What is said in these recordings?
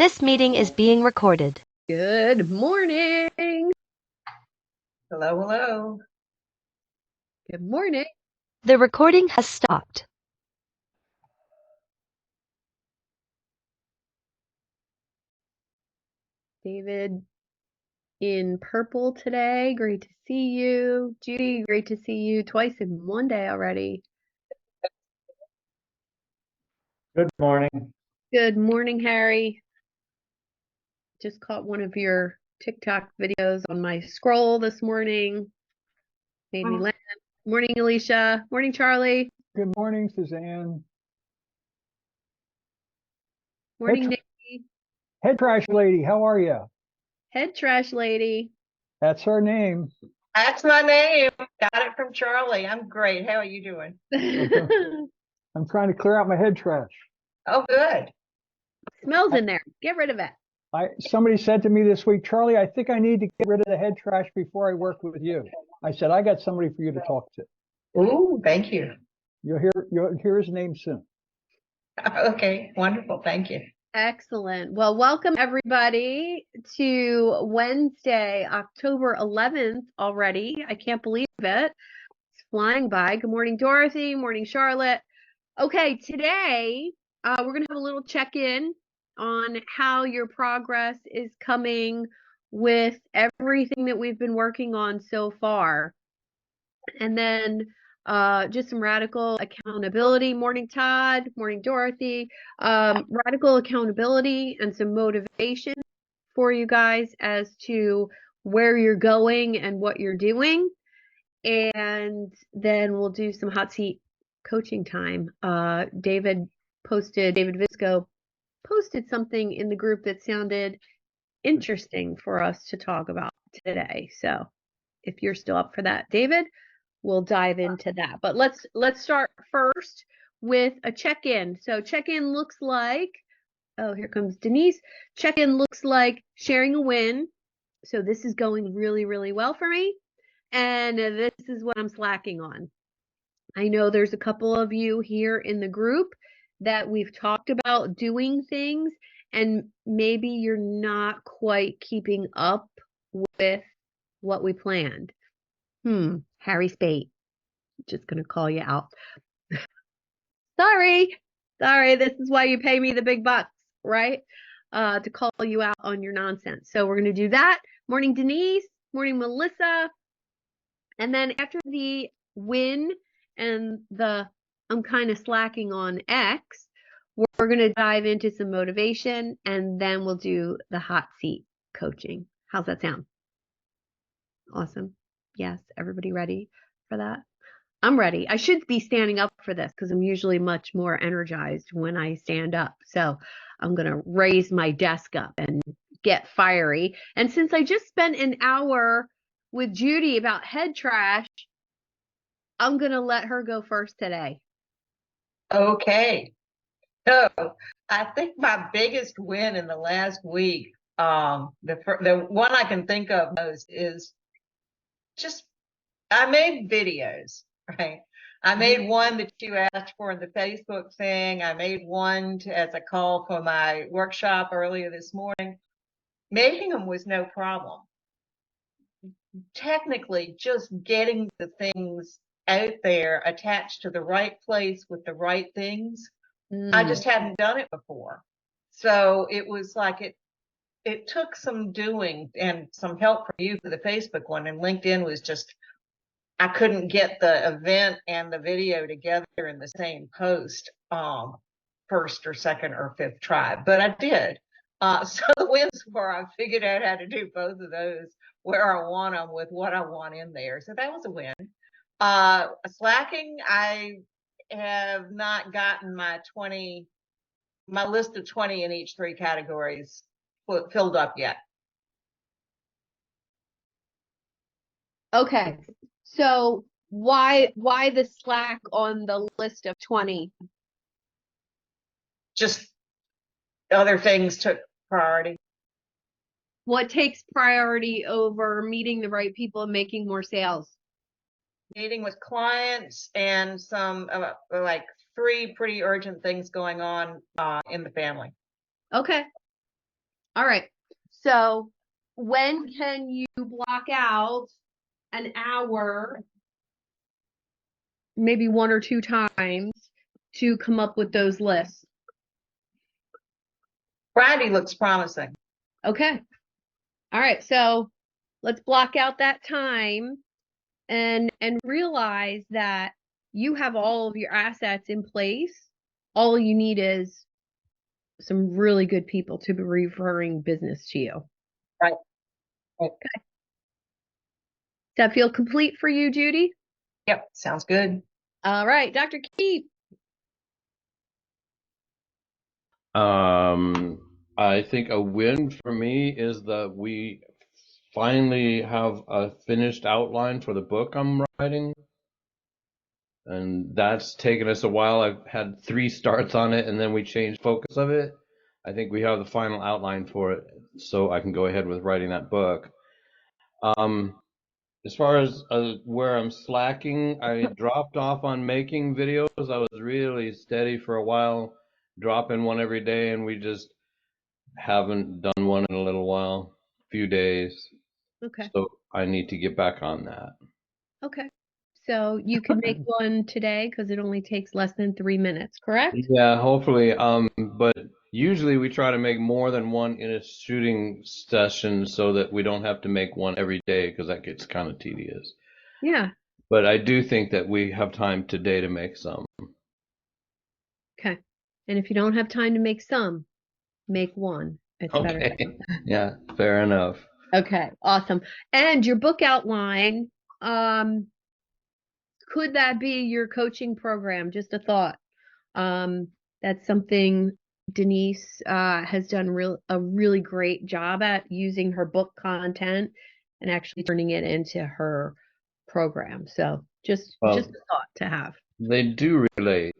This meeting is being recorded. Good morning. Hello, hello. Good morning. The recording has stopped. David in purple today. Great to see you. Judy, great to see you twice in one day already. Good morning. Good morning, Harry. Just caught one of your TikTok videos on my scroll this morning. Made me laugh. Morning, Alicia. Morning, Charley. Good morning, Suzanne. Morning, Nikki. Head trash lady, how are you? Head trash lady. That's her name. That's my name. Got it from Charlie. I'm great. How are you doing? I'm trying to clear out my head trash. Oh, good. Smells in there. Get rid of it. Somebody said to me this week, Charlie, I think I need to get rid of the head trash before I work with you. I said, I got somebody for you to talk to. Ooh, thank you. You'll hear his name soon. Okay, wonderful. Thank you. Excellent. Well, welcome everybody to Wednesday, October 11th already. I can't believe it. It's flying by. Good morning, Dorothy. Morning, Charlotte. Okay, today we're going to have a little check-in on how your progress is coming with everything that we've been working on so far. And then just some radical accountability. Morning, Todd. Morning, Dorothy. Radical accountability and some motivation for you guys as to where you're going and what you're doing. And then we'll do some hot seat coaching time. David Visco posted something in the group that sounded interesting for us to talk about today. So if you're still up for that, David, we'll dive into that. But let's start first with a check-in. So check-in looks like, oh, here comes Denise. Check-in looks like sharing a win. So this is going really, really well for me. And this is what I'm slacking on. I know there's a couple of you here in the group that we've talked about doing things, and maybe you're not quite keeping up with what we planned. Harry Spate. Just going to call you out. Sorry. This is why you pay me the big bucks, right? To call you out on your nonsense. So we're going to do that. Morning, Denise. Morning, Melissa. And then after the win and the I'm kind of slacking on X, we're going to dive into some motivation, and then we'll do the hot seat coaching. How's that sound? Awesome. Yes. Everybody ready for that? I'm ready. I should be standing up for this because I'm usually much more energized when I stand up. So I'm going to raise my desk up and get fiery. And since I just spent an hour with Judy about head trash, I'm going to let her go first today. Okay. So I think my biggest win in the last week, the one I can think of most is just I made videos, right? I made one that you asked for in the Facebook thing. I made one as a call for my workshop earlier this morning. Making them was no problem. Technically, just getting the things out there attached to the right place with the right things, I just hadn't done it before. So it was like it took some doing and some help from you for the Facebook one, and LinkedIn was just, I couldn't get the event and the video together in the same post, first or second or fifth try, but I did. So the wins were I figured out how to do both of those where I want them with what I want in there. So that was a win. Slacking, I have not gotten my list of 20 in each 3 categories filled up yet. Okay. So why the slack on the list of 20? Just other things took priority. What takes priority over meeting the right people and making more sales? Meeting with clients and some like 3 pretty urgent things going on in the family. Okay. All right. So when can you block out an hour, maybe 1 or 2 times, to come up with those lists? Friday looks promising. Okay. All right. So let's block out that time and realize that you have all of your assets in place. All you need is some really good people to be referring business to you. Right. Okay. Does that feel complete for you, Judy? Yep, sounds good. All right, Dr. Keith. I think a win for me is that we finally have a finished outline for the book I'm writing. And that's taken us a while. I've had 3 starts on it and then we changed focus of it. I think we have the final outline for it, so I can go ahead with writing that book. As far as where I'm slacking, I dropped off on making videos. I was really steady for a while, dropping one every day, and we just haven't done one in a little while, few days. Okay. So I need to get back on that. Okay. So you can make one today because it only takes less than 3 minutes, correct? Yeah, hopefully. But usually we try to make more than one in a shooting session so that we don't have to make one every day because that gets kind of tedious. Yeah. But I do think that we have time today to make some. Okay. And if you don't have time to make some, make one. It's better. Okay. Yeah, fair enough. Okay, awesome. And your book outline, could that be your coaching program? Just a thought. That's something Denise has done a really great job at, using her book content and actually turning it into her program. So just a thought to have. They do relate.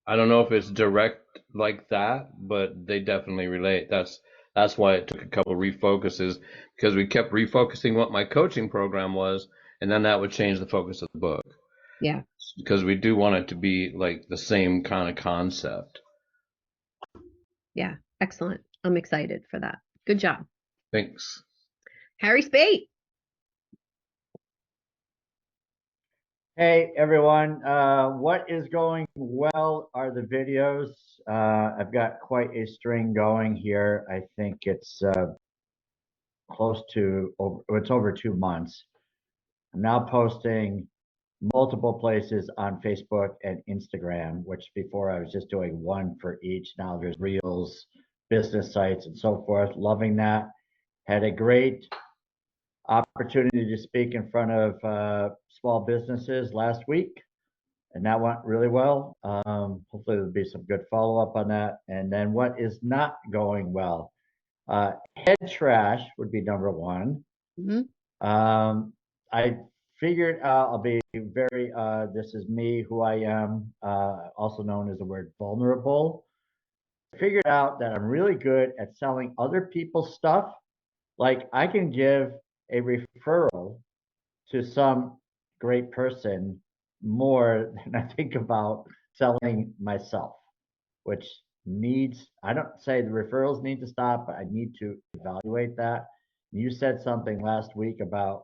I don't know if it's direct like that, but they definitely relate. That's why it took a couple refocuses, because we kept refocusing what my coaching program was, and then that would change the focus of the book. Yeah. Because we do want it to be like the same kind of concept. Yeah, excellent. I'm excited for that. Good job. Thanks. Harry Spate. Hey everyone, what is going well are the videos. I've got quite a string going here. I think it's close to it's over 2 months. I'm now posting multiple places on Facebook and Instagram, which before I was just doing one for each. Now there's reels, business sites, and so forth. Loving that. Had a great opportunity to speak in front of small businesses last week, and that went really well. Hopefully there'll be some good follow-up on that. And then what is not going well? Head trash would be number 1. Mm-hmm. I figured out, I'll be very, this is me, who I am, also known as the word vulnerable. Figured out that I'm really good at selling other people's stuff. Like I can give a referral to some great person more than I think about selling myself, which needs, I don't say the referrals need to stop, but I need to evaluate that. You said something last week about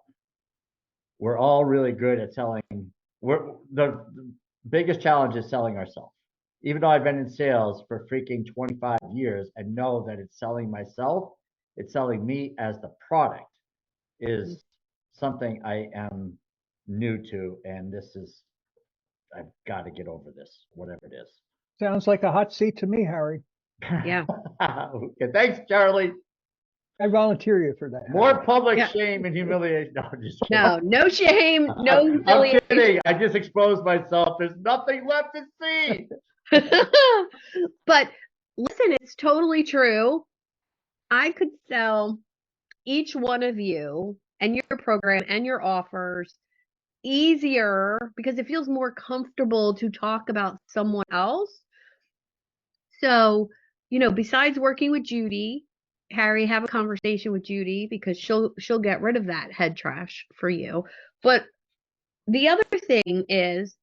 we're all really good at selling. The biggest challenge is selling ourselves. Even though I've been in sales for freaking 25 years, I know that it's selling myself, it's selling me as the product is something I am new to, and this is, I've got to get over this, whatever it is. Sounds like a hot seat to me, Harry. Yeah. Okay, thanks, Charlie. I volunteer you for that. More Harry. public Yeah. shame and humiliation. No, just kidding. No shame, no I'm humiliation. kidding. I just exposed myself. There's nothing left to see. But listen, it's totally true. I could sell each one of you and your program and your offers easier because it feels more comfortable to talk about someone else. So, besides working with Judy, Harry, have a conversation with Judy because she'll get rid of that head trash for you. But the other thing is,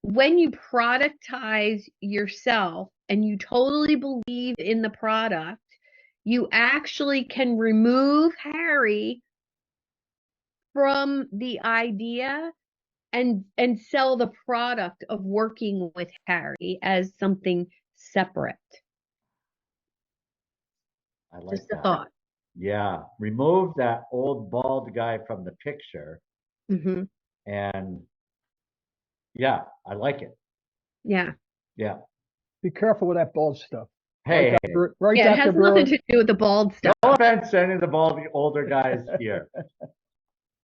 when you productize yourself and you totally believe in the product, you actually can remove Harry from the idea and sell the product of working with Harry as something separate. I like Just a that. thought. Yeah, remove that old bald guy from the picture, Mm-hmm. and yeah, I like it. Yeah. Yeah. Be careful with that bald stuff. Hey, Right, Yeah, it Dr. has Brewer? nothing to do with the bald stuff. no offense to any of the bald older guys here.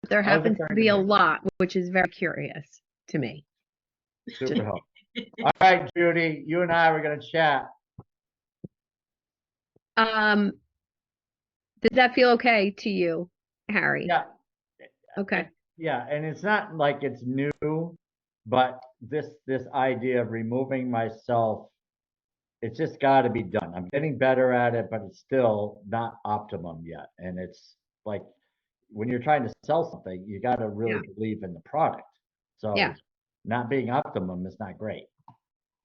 There I was happens to referring be to a me. lot, which is very curious to me. Super helpful. All right, Judy, you and I were going to chat. Does that feel okay to you, Harry? Yeah. Okay. Yeah, and it's not like it's new, but this idea of removing myself, it's just got to be done. I'm getting better at it, but it's still not optimum yet. And it's like when you're trying to sell something, you got to really Yeah. believe in the product. So Yeah. not being optimum is not great.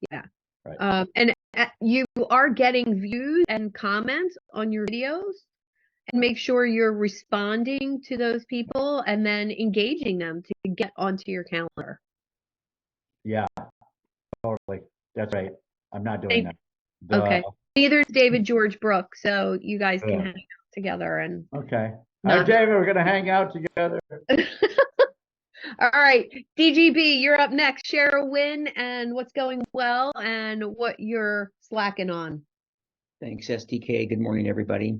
Yeah. Right. And you are getting views and comments on your videos, and make sure you're responding to those people and then engaging them to get onto your calendar. Yeah, totally. That's right. I'm not doing that. Okay. Neither is David George Brooks, so you guys can Yeah. hang out together and. Okay. No. All right, David, we're going to hang out together. All right, DGB, you're up next. Share a win and what's going well and what you're slacking on. Thanks, STK. Good morning, everybody.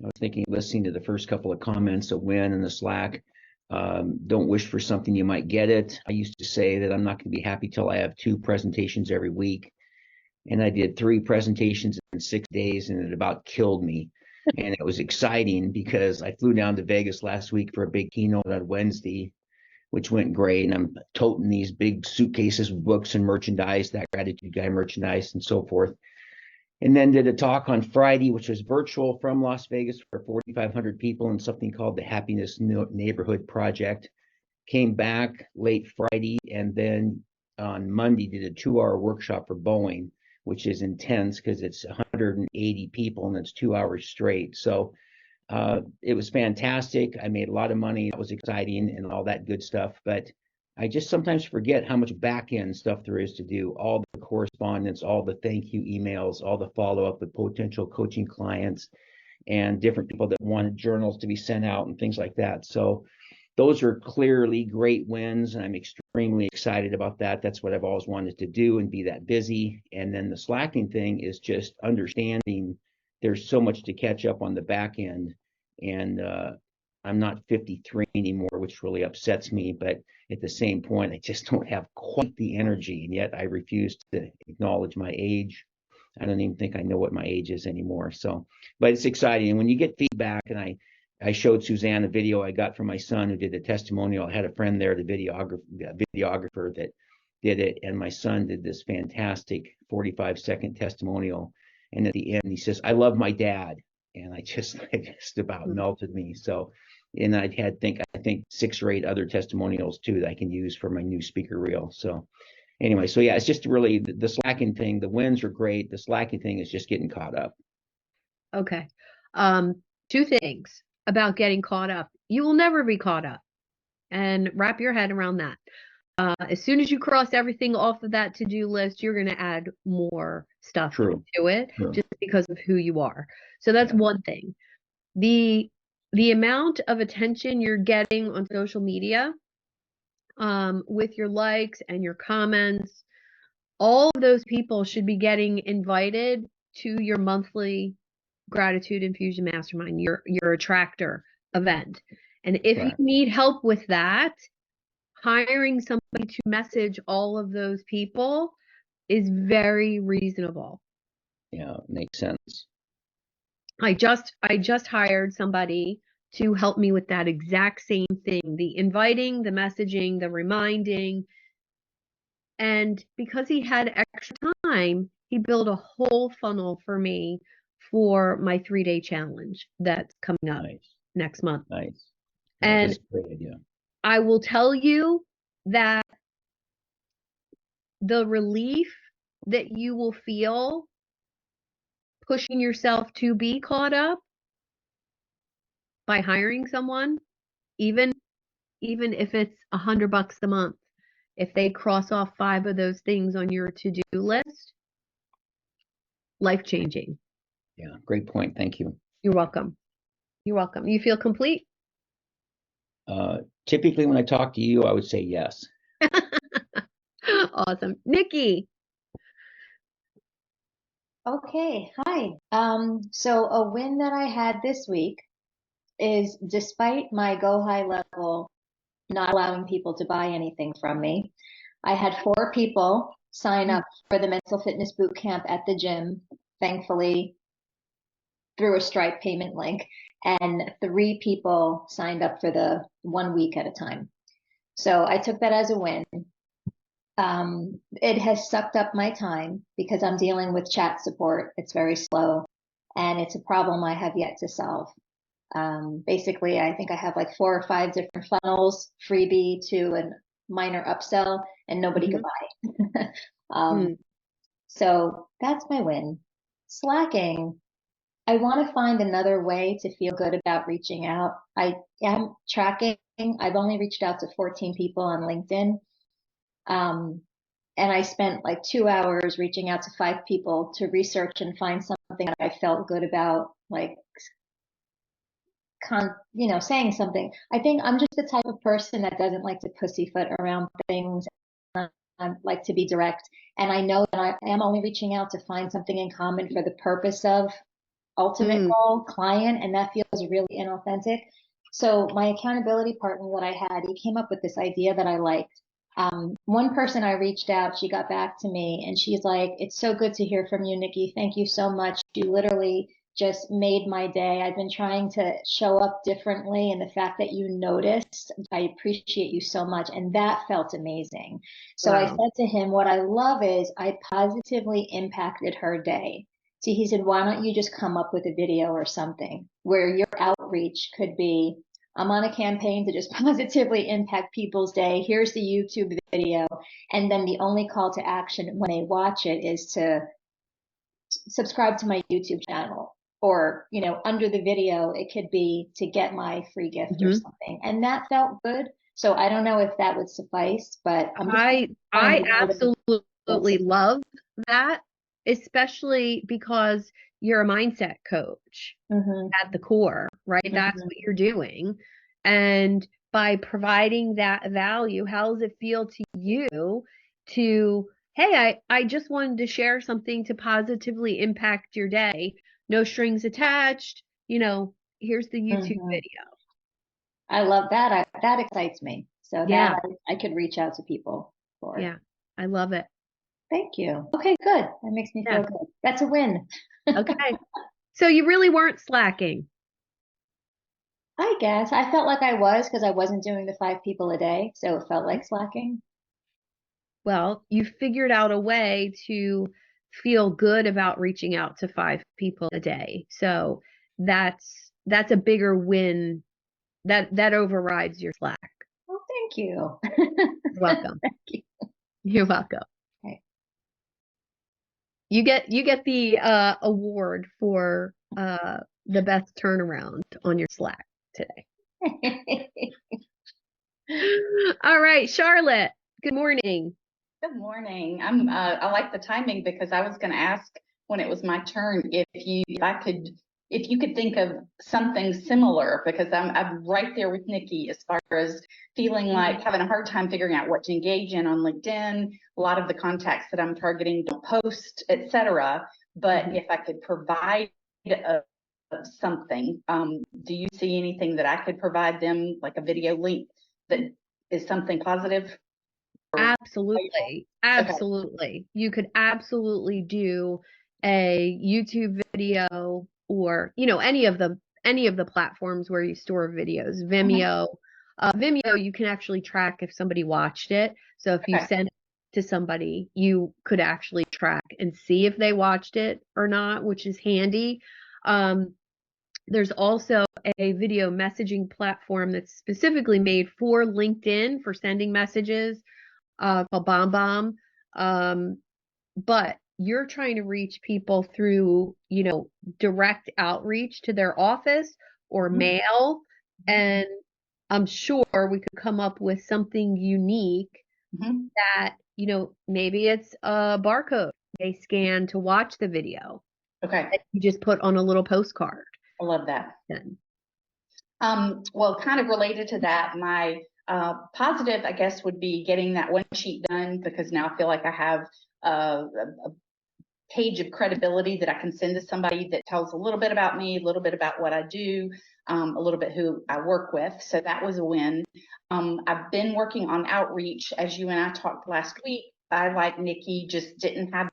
I was thinking, listening to the first couple of comments, a win in the Slack. Don't wish for something, you might get it. I used to say that I'm not going to be happy till I have 2 presentations every week. And I did 3 presentations in 6 days, and it about killed me. And it was exciting because I flew down to Vegas last week for a big keynote on Wednesday, which went great. And I'm toting these big suitcases with books and merchandise, that Gratitude Guy merchandise and so forth. And then did a talk on Friday, which was virtual from Las Vegas for 4,500 people in something called the Happiness Neighborhood Project. Came back late Friday, and then on Monday did a 2-hour workshop for Boeing, which is intense because it's 180 people and it's 2 hours straight. So it was fantastic. I made a lot of money. That was exciting and all that good stuff. But I just sometimes forget how much back end stuff there is to do. All the correspondence, all the thank you emails, all the follow up with potential coaching clients and different people that wanted journals to be sent out and things like that. So those are clearly great wins, and I'm extremely excited about that. That's what I've always wanted to do and be that busy. And then the slacking thing is just understanding there's so much to catch up on the back end. And I'm not 53 anymore, which really upsets me. But at the same point, I just don't have quite the energy. And yet I refuse to acknowledge my age. I don't even think I know what my age is anymore. So, but it's exciting. And when you get feedback, and I showed Suzanne a video I got from my son who did the testimonial. I had a friend there, the videographer that did it. And my son did this fantastic 45-second testimonial. And at the end, he says, "I love my dad." And it just about melted me. So, and I think 6 or 8 other testimonials too that I can use for my new speaker reel. So anyway, so yeah, it's just really the slacking thing. The wins are great. The slacking thing is just getting caught up. Okay. 2 things about getting caught up. You will never be caught up, and wrap your head around that. As soon as you cross everything off of that to-do list, you're going to add more stuff to it just because of who you are. So that's one thing. The amount of attention you're getting on social media, with your likes and your comments, all of those people should be getting invited to your monthly Gratitude Infusion Mastermind, your attractor event. And if you need help with that, hiring somebody to message all of those people is very reasonable. Yeah, makes sense. I just hired somebody to help me with that exact same thing, the inviting, the messaging, the reminding. And because he had extra time, he built a whole funnel for me for my 3-day challenge that's coming up next month. Nice. And that's a great idea. I will tell you that the relief that you will feel pushing yourself to be caught up by hiring someone, even if it's $100 a month. If they cross off 5 of those things on your to-do list, life-changing. Yeah, great point. Thank you. You're welcome. You're welcome. You feel complete? Typically, when I talk to you, I would say yes. Awesome. Nikki. Okay, hi. So a win that I had this week is, despite my go high level not allowing people to buy anything from me, I had 4 people sign up for the mental fitness boot camp at the gym, thankfully through a Stripe payment link, and 3 people signed up for the 1 week at a time. So I took that as a win. It has sucked up my time because I'm dealing with chat support. It's very slow, and it's a problem I have yet to solve. Basically, I think I have like 4 or 5 different funnels, freebie to a minor upsell, and nobody could buy. So that's my win. Slacking. I want to find another way to feel good about reaching out. I am tracking. I've only reached out to 14 people on LinkedIn. And I spent like 2 hours reaching out to 5 people to research and find something that I felt good about, like, saying something. I think I'm just the type of person that doesn't like to pussyfoot around things. I like to be direct. And I know that I am only reaching out to find something in common for the purpose of ultimate goal, client, and that feels really inauthentic. So my accountability partner that I had, he came up with this idea that I liked. One person I reached out, she got back to me and she's like, "It's so good to hear from you, Nikki. Thank you so much. You literally just made my day. I've been trying to show up differently, and the fact that you noticed, I appreciate you so much." And that felt amazing. So I said to him, what I love is I positively impacted her day. So he said, "Why don't you just come up with a video or something where your outreach could be, I'm on a campaign to just positively impact people's day. Here's the YouTube video. And then the only call to action when they watch it is to subscribe to my YouTube channel." Or, under the video, it could be to get my free gift or something. And that felt good. So I don't know if that would suffice, but I absolutely love that, especially because you're a mindset coach at the core, right? That's what you're doing. And by providing that value, how does it feel to you to, hey, I just wanted to share something to positively impact your day. No strings attached. Here's the YouTube video. I love that. That excites me. So Yeah. that I could reach out to people for. Yeah, I love it. Thank you. Okay, good. That makes me feel good. That's a win. Okay. So you really weren't slacking. I guess. I felt like I was because I wasn't doing the 5 people a day. So it felt like slacking. Well, you figured out a way to feel good about reaching out to 5 people a day. So that's a bigger win that overrides your slack. Well, thank you. You're welcome. Thank you. You're welcome. Okay. You get the award for the best turnaround on your Slack today. All right, Charlotte. Good morning. Good morning. I like the timing because I was going to ask when it was my turn if you could think of something similar, because I'm right there with Nikki as far as feeling like having a hard time figuring out what to engage in on LinkedIn. A lot of the contacts that I'm targeting don't post, etc. But if I could provide something, do you see anything that I could provide them, like a video link that is something positive? Absolutely. Absolutely. You could absolutely do a YouTube video, or, any of the platforms where you store videos. Vimeo. Vimeo, you can actually track if somebody watched it. So if you send it to somebody, you could actually track and see if they watched it or not, which is handy. There's also a video messaging platform that's specifically made for LinkedIn for sending messages, called BombBomb. But you're trying to reach people through, direct outreach to their office or mail. And I'm sure we could come up with something unique that, maybe it's a barcode they scan to watch the video. Okay. That you just put on a little postcard. I love that. Then. Well, kind of related to that, my positive, I guess, would be getting that one sheet done, because now I feel like I have a page of credibility that I can send to somebody that tells a little bit about me, a little bit about what I do, a little bit who I work with. So that was a win. I've been working on outreach. As you and I talked last week, I, like Nikki, just didn't have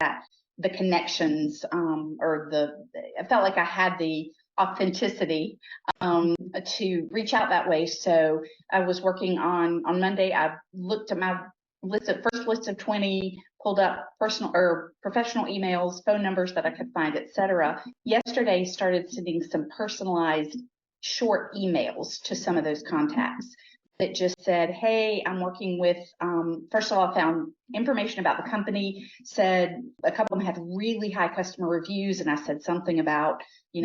the connections, I felt like I had the authenticity to reach out that way. So I was working on Monday. I looked at my first list of 20, pulled up personal or professional emails, phone numbers that I could find, etc. Yesterday, started sending some personalized short emails to some of those contacts that just said, hey, I'm working with, first of all, I found information about the company, said a couple of them had really high customer reviews, and I said something about,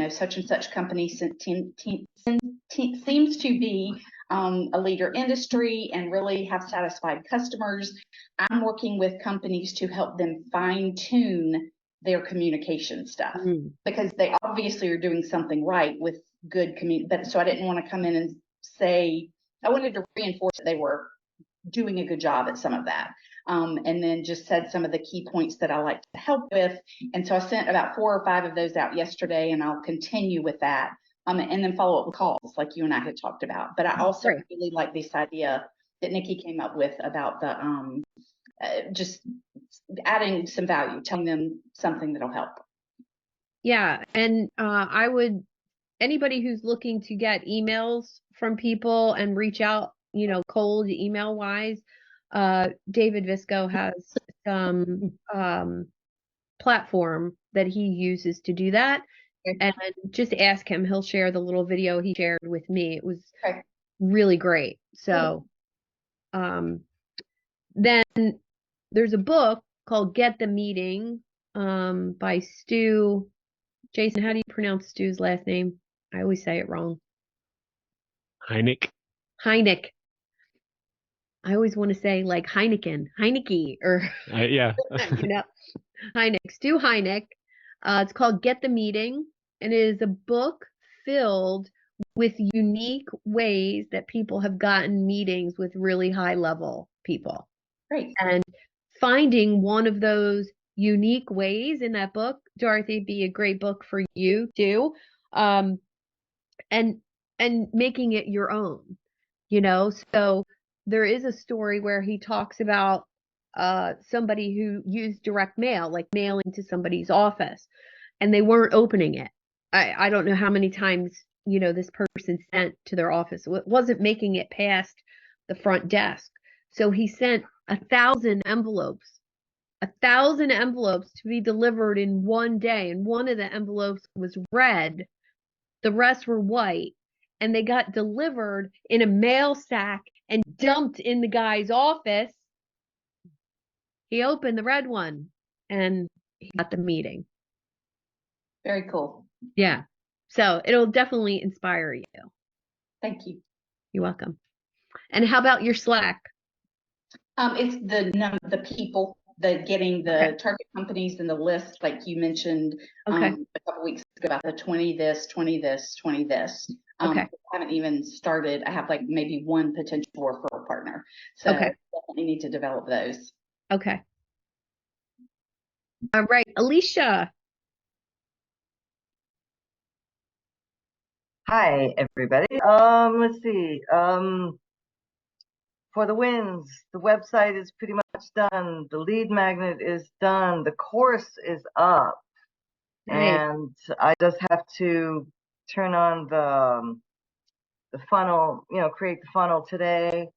such and such company seems to be a leader industry and really have satisfied customers. I'm working with companies to help them fine tune their communication stuff, because they obviously are doing something right with good but so I didn't want to come in and say, I wanted to reinforce that they were doing a good job at some of that. And then just said some of the key points that I like to help with. And so I sent about 4 or 5 of those out yesterday, and I'll continue with that. And then follow up with calls like you and I had talked about. But I also really like this idea that Nikki came up with about the just adding some value, telling them something that'll help. Yeah. And anybody who's looking to get emails from people and reach out, cold email wise, David Visco has some platform that he uses to do that. And just ask him, he'll share the little video he shared with me. It was really great. So then there's a book called Get the Meeting by Stu. Jason, how do you pronounce Stu's last name? I always say it wrong. Heineck. I always want to say like Heineke, or yeah. Heineck, Stu Heineck. It's called Get the Meeting, and it is a book filled with unique ways that people have gotten meetings with really high level people. Great. And finding one of those unique ways in that book, Dorothy, be a great book for you too. And making it your own, so there is a story where he talks about somebody who used direct mail, like mailing to somebody's office, and they weren't opening it. I don't know how many times, this person sent to their office. It wasn't making it past the front desk. So he sent 1,000 envelopes to be delivered in one day. And one of the envelopes was red. The rest were white. And they got delivered in a mail sack and dumped in the guy's office. He opened the red one and he got the meeting. Very cool. Yeah. So it'll definitely inspire you. Thank you. You're welcome. And how about your Slack? It's the people, getting the target companies in the list, like you mentioned a couple weeks ago about the 20 this, 20 this, 20 this. I haven't even started. I have like maybe one potential referral partner. So definitely need to develop those. Okay. All right, Alicia. Hi, everybody. Let's see. For the wins, the website is pretty much done. The lead magnet is done. The course is up. Nice. And I just have to turn on the funnel, create the funnel today.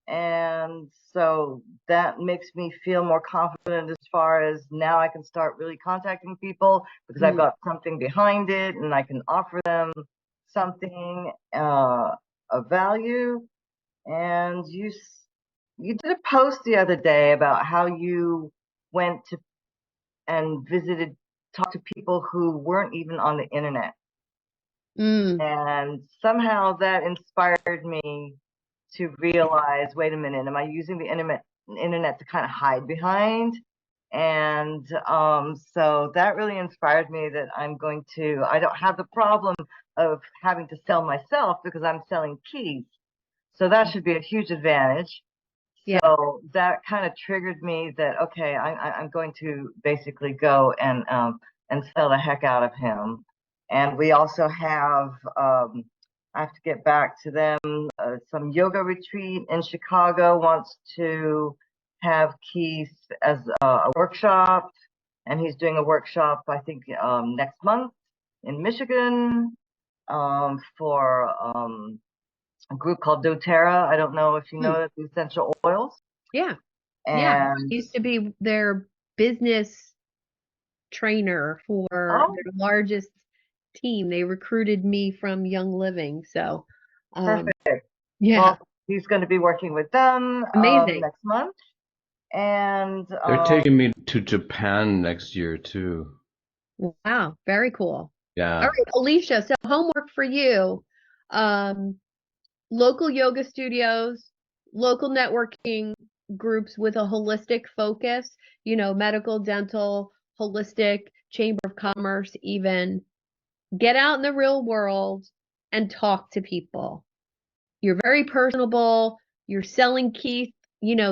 And so that makes me feel more confident as far as now I can start really contacting people because I've got something behind it and I can offer them something of value. And you did a post the other day about how you went to and talked to people who weren't even on the internet. And somehow that inspired me to realize, wait a minute, am I using the internet to kind of hide behind? And so that really inspired me that I don't have the problem of having to sell myself because I'm selling keys. So that should be a huge advantage. Yeah. So that kind of triggered me that, okay, I'm going to basically go and sell the heck out of him. And we also have, I have to get back to them, some yoga retreat in Chicago wants to have Keith as a workshop. And he's doing a workshop, I think, next month in Michigan for a group called doTERRA. I don't know if you know the essential oils. Yeah. And I used to be their business trainer for their largest team. They recruited me from Young Living. So perfect. Yeah. Well, he's going to be working with them next month. And they're taking me to Japan next year too. Wow, very cool. Yeah. All right, Alicia, so homework for you. Local yoga studios, local networking groups with a holistic focus, medical, dental, holistic, chamber of commerce, even. Get out in the real world and talk to people. You're very personable. You're selling Keith,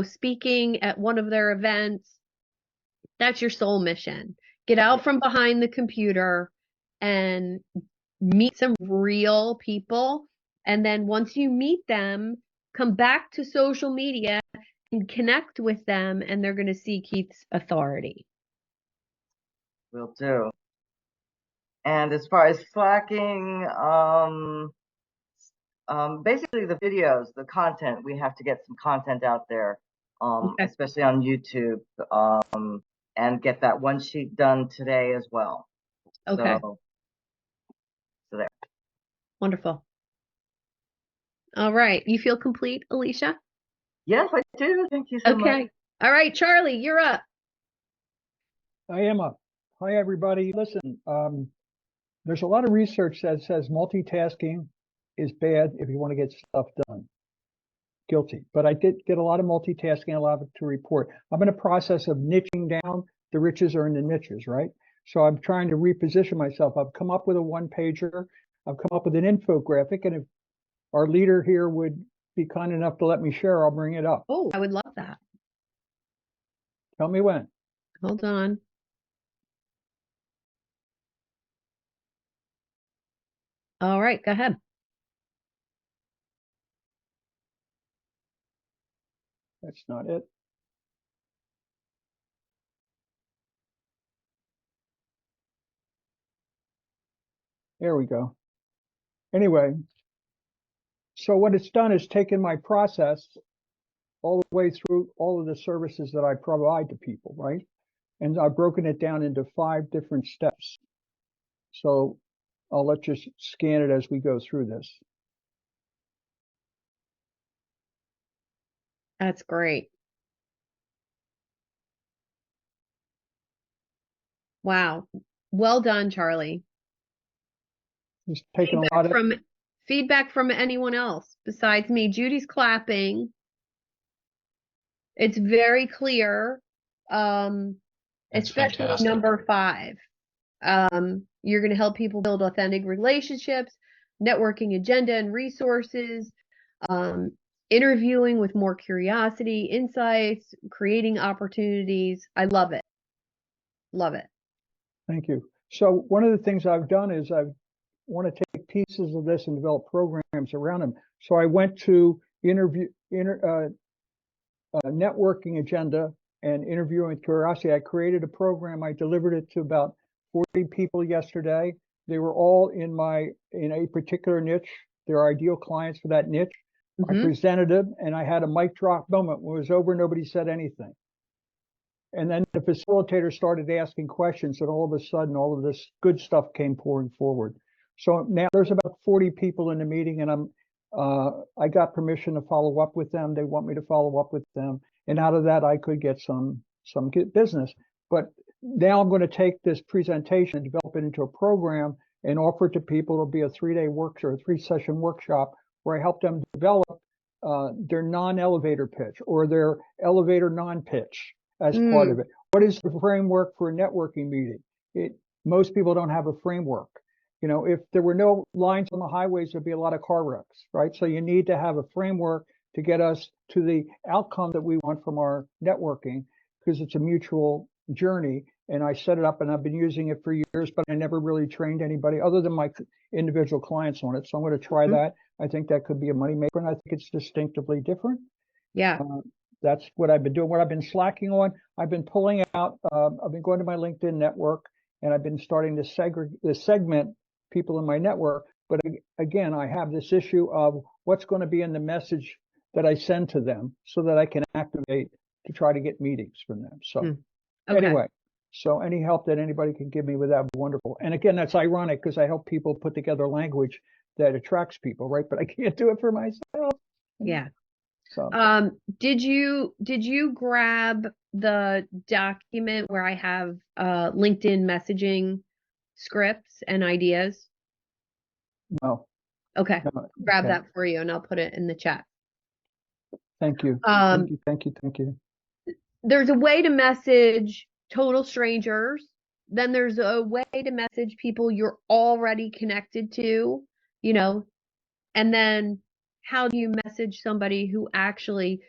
speaking at one of their events. That's your soul mission. Get out from behind the computer and meet some real people. And then once you meet them, come back to social media and connect with them, and they're going to see Keith's authority. Will do. And as far as slacking, basically the videos, the content, we have to get some content out there, especially on YouTube, and get that one sheet done today as well. Okay. So there. Wonderful. All right. You feel complete, Alicia? Yes, I do. Thank you so much. Okay. All right, Charley, you're up. I am up. Hi, everybody. Listen, there's a lot of research that says multitasking is bad if you want to get stuff done. Guilty. But I did get a lot of multitasking, a lot of it to report. I'm in a process of niching down. The riches are in the niches, right? So I'm trying to reposition myself. I've come up with a one-pager. I've come up with an infographic. And if our leader here would be kind enough to let me share, I'll bring it up. Oh, I would love that. Tell me when. Hold on. All right, go ahead. That's not it. There we go. Anyway, so what it's done is taken my process all the way through all of the services that I provide to people, right? And I've broken it down into 5 different steps. So I'll let you scan it as we go through this. That's great. Wow. Well done, Charley. Just taking a lot of feedback from anyone else besides me. Judy's clapping. It's very clear. Especially fantastic. number 5. You're going to help people build authentic relationships, networking agenda and resources, interviewing with more curiosity, insights, creating opportunities. I love it. Love it. Thank you. So one of the things I've done is I want to take pieces of this and develop programs around them. So I went to networking agenda and interviewing with curiosity. I created a program. I delivered it to about 40 people yesterday. They were all in a particular niche. They're ideal clients for that niche. I presented them and I had a mic drop moment. When it was over, nobody said anything. And then the facilitator started asking questions, and all of a sudden, all of this good stuff came pouring forward. So now there's about 40 people in the meeting, and I got permission to follow up with them. They want me to follow up with them. And out of that, I could get some some get business. But now I'm going to take this presentation and develop it into a program and offer it to people. It'll be a 3-day workshop or a 3-session workshop where I help them develop their non-elevator pitch or their elevator non-pitch as part of it. What is the framework for a networking meeting? Most people don't have a framework. You know, if there were no lines on the highways, there'd be a lot of car wrecks, right? So you need to have a framework to get us to the outcome that we want from our networking, because it's a mutual journey. And I set it up and I've been using it for years, but I never really trained anybody other than my individual clients on it. So I'm going to try that. I think that could be a moneymaker, and I think it's distinctively different. Yeah. That's what I've been doing. What I've been slacking on, I've been pulling out, I've been going to my LinkedIn network, and I've been starting to segment people in my network. But again, I have this issue of what's going to be in the message that I send to them so that I can activate to try to get meetings from them. So anyway, so any help that anybody can give me with that would be wonderful. And again, that's ironic because I help people put together language that attracts people, right? But I can't do it for myself. Yeah. So did you grab the document where I have LinkedIn messaging scripts and ideas? no. Okay. No. Grab Okay. that for you and I'll put it in the chat. Thank you. Thank you. There's a way to message total strangers. Then there's a way to message people you're already connected to, you know, and then how do you message somebody who actually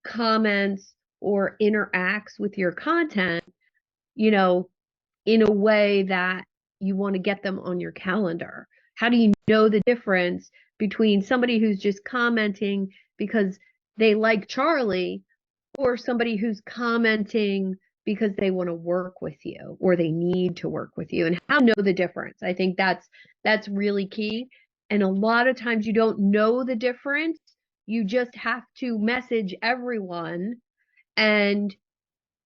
comments or interacts with your content, you know, in a way that you want to get them on your calendar? How do you know the difference between somebody who's just commenting because they like Charlie or somebody who's commenting because they want to work with you or they need to work with you, and how to know the difference? I think that's really key. And a lot of times you don't know the difference. You just have to message everyone, and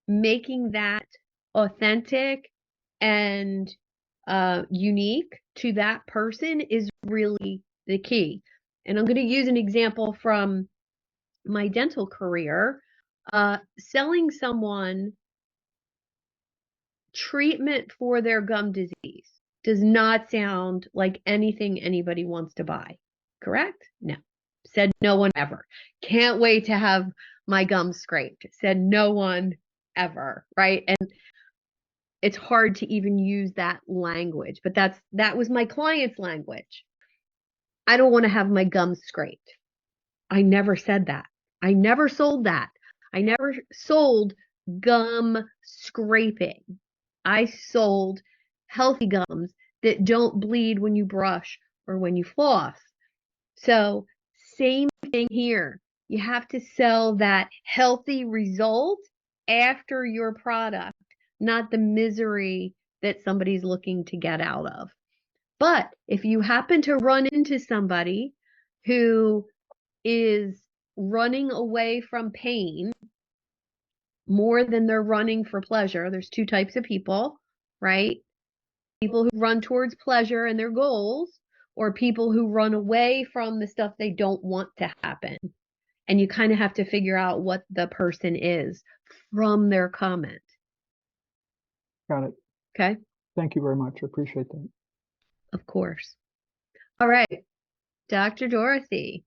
making that authentic and unique to that person is really the key. And I'm going to use an example from my dental career. Selling someone treatment for their gum disease does not sound like anything anybody wants to buy. Correct? No. Said no one ever. Can't wait to have my gums scraped. Said no one ever, right? And it's hard to even use that language, but that was my client's language. I don't want to have my gums scraped. I never said that. I never sold that. I never sold gum scraping. I sold healthy gums that don't bleed when you brush or when you floss. So same thing here. You have to sell that healthy result after your product, not the misery that somebody's looking to get out of. But if you happen to run into somebody who is running away from pain more than they're running for pleasure, there's two types of people, right? People who run towards pleasure and their goals, or people who run away from the stuff they don't want to happen. And you kind of have to figure out what the person is from their comment. Got it. Okay. Thank you very much. I appreciate that. Of course. All right. Dr. Dorothy.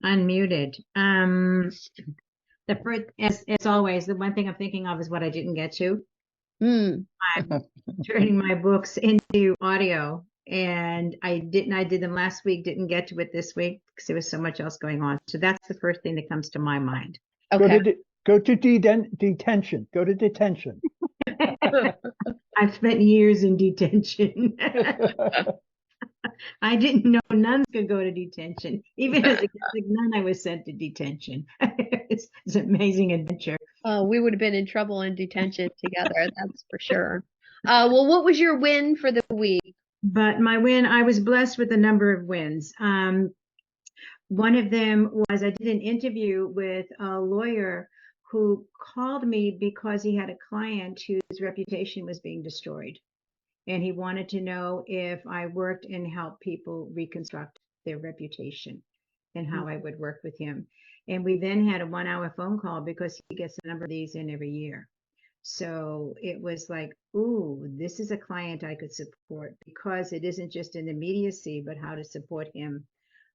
Unmuted. The first, as always, the one thing I'm thinking of is what I didn't get to. I'm turning my books into audio, and I did them last week, didn't get to it this week because there was so much else going on. So that's the first thing that comes to my mind. Okay. Go to detention. Go to detention. I've spent years in detention. I didn't know nuns could go to detention. Even as a Catholic nun, I was sent to detention. It's an amazing adventure. We would have been in trouble in detention together, that's for sure. Well, what was your win for the week? But my win, I was blessed with a number of wins. One of them was I did an interview with a lawyer who called me because he had a client whose reputation was being destroyed. And he wanted to know if I worked and helped people reconstruct their reputation. and how I would work with him. And we then had a 1-hour phone call because he gets a number of these in every year. So it was like, ooh, this is a client I could support, because it isn't just in immediacy, but how to support him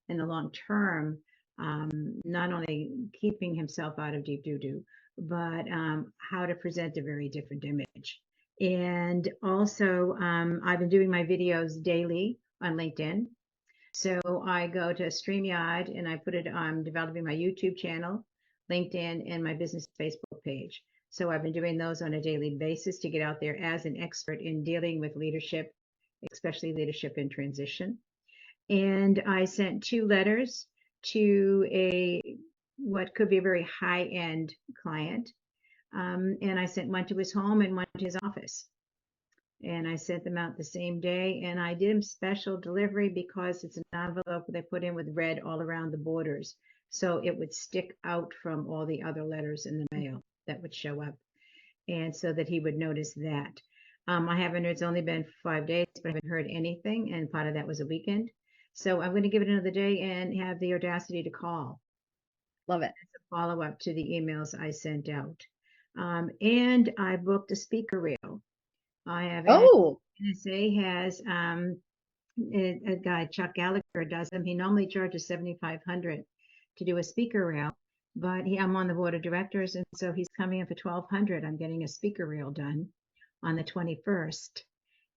in the long term, not only keeping himself out of deep doo-doo, but how to present a very different image. And also, I've been doing my videos daily on LinkedIn. So I go to StreamYard and I put it on developing my YouTube channel, LinkedIn, and my business Facebook page. So I've been doing those on a daily basis to get out there as an expert in dealing with leadership, especially leadership in transition. And I sent 2 letters to what could be a very high-end client. And I sent one to his home and one to his office. And I sent them out the same day. And I did them special delivery because it's an envelope they put in with red all around the borders. So it would stick out from all the other letters in the mail that would show up. And so that he would notice that. It's only been 5 days, but I haven't heard anything. And part of that was a weekend. So I'm going to give it another day and have the audacity to call. Love it. As a follow-up to the emails I sent out. And I booked a speaker reel. I have NSA has a guy, Chuck Gallagher, does them. He normally charges $7,500 to do a speaker reel, but I'm on the board of directors, and so he's coming in for $1,200. I'm getting a speaker reel done on the 21st.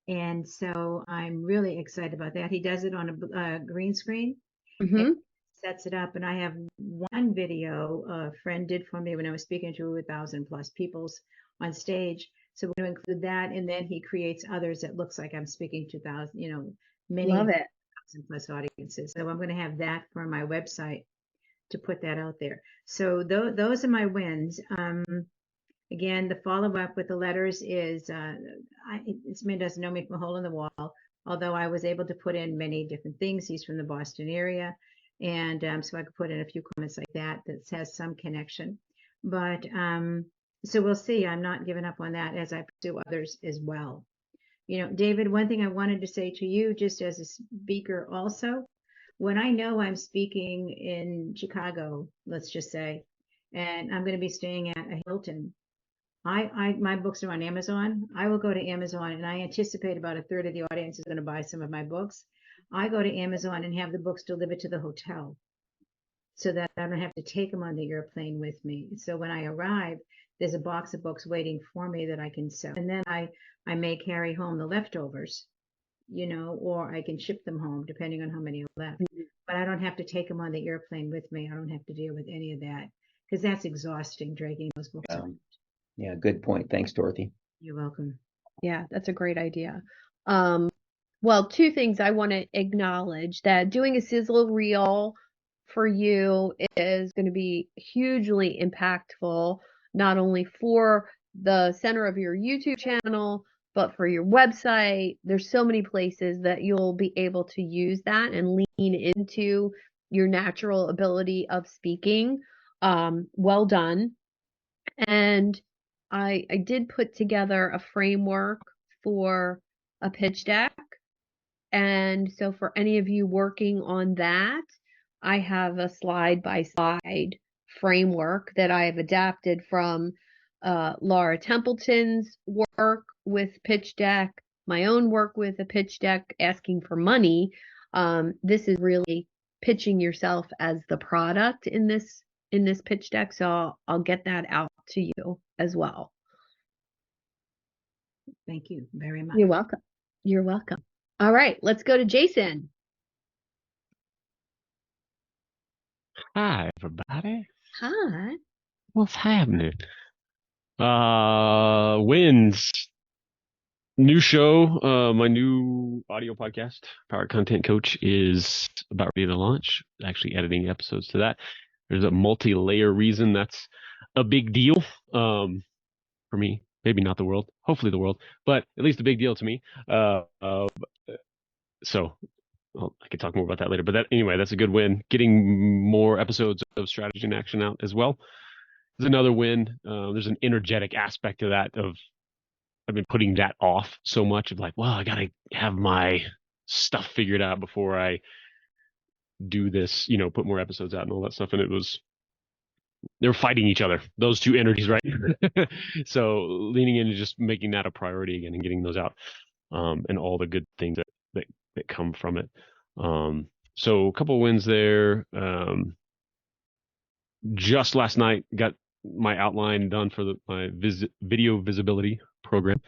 And so I'm really excited about that. He does it on a green screen, sets it up. And I have one video a friend did for me when I was speaking to 1,000+ peoples on stage. So we're going to include that. And then he creates others that looks like I'm speaking to many 1,000+ audiences. So I'm going to have that for my website to put that out there. So those are my wins. Again, the follow-up with the letters is, this man doesn't know me from a hole in the wall, although I was able to put in many different things. He's from the Boston area. And so I could put in a few comments like that has some connection. But so we'll see. I'm not giving up on that as I pursue others as well. David, one thing I wanted to say to you, just as a speaker also, when I know I'm speaking in Chicago, let's just say, and I'm going to be staying at a Hilton, my books are on Amazon. I will go to Amazon, and I anticipate about a third of the audience is going to buy some of my books. I go to Amazon and have the books delivered to the hotel so that I don't have to take them on the airplane with me. So when I arrive, there's a box of books waiting for me that I can sell. And then I may carry home the leftovers, or I can ship them home depending on how many are left. But I don't have to take them on the airplane with me. I don't have to deal with any of that because that's exhausting, dragging those books around. Yeah, good point. Thanks, Dorothy. You're welcome. Yeah, that's a great idea. Well, 2 things I want to acknowledge: that doing a sizzle reel for you is going to be hugely impactful, not only for the center of your YouTube channel, but for your website. There's so many places that you'll be able to use that and lean into your natural ability of speaking. Well done. And I did put together a framework for a pitch deck. And so for any of you working on that, I have a slide-by-slide framework that I have adapted from Laura Templeton's work with pitch deck, my own work with a pitch deck asking for money. This is really pitching yourself as the product in this pitch deck. So I'll get that out to you as well. Thank you very much. You're welcome. You're welcome. All right, let's go to Jason. Hi, everybody. Hi. What's happening? Wins. New show. My new audio podcast, Power Content Coach, is about ready to launch. Actually editing episodes to that. There's a multi-layer reason that's a big deal for me. Maybe not the world. Hopefully the world. But at least a big deal to me. So I could talk more about that later. But anyway, that's a good win. Getting more episodes of Strategy in Action out as well is another win. There's an energetic aspect to that I've been putting that off so much of like, well, I got to have my stuff figured out before I do this, put more episodes out and all that stuff. And they were fighting each other, those two energies, right? So leaning into just making that a priority again and getting those out, and all the good things that come from it. So a couple of wins there. Just last night got my outline done for my video visibility program.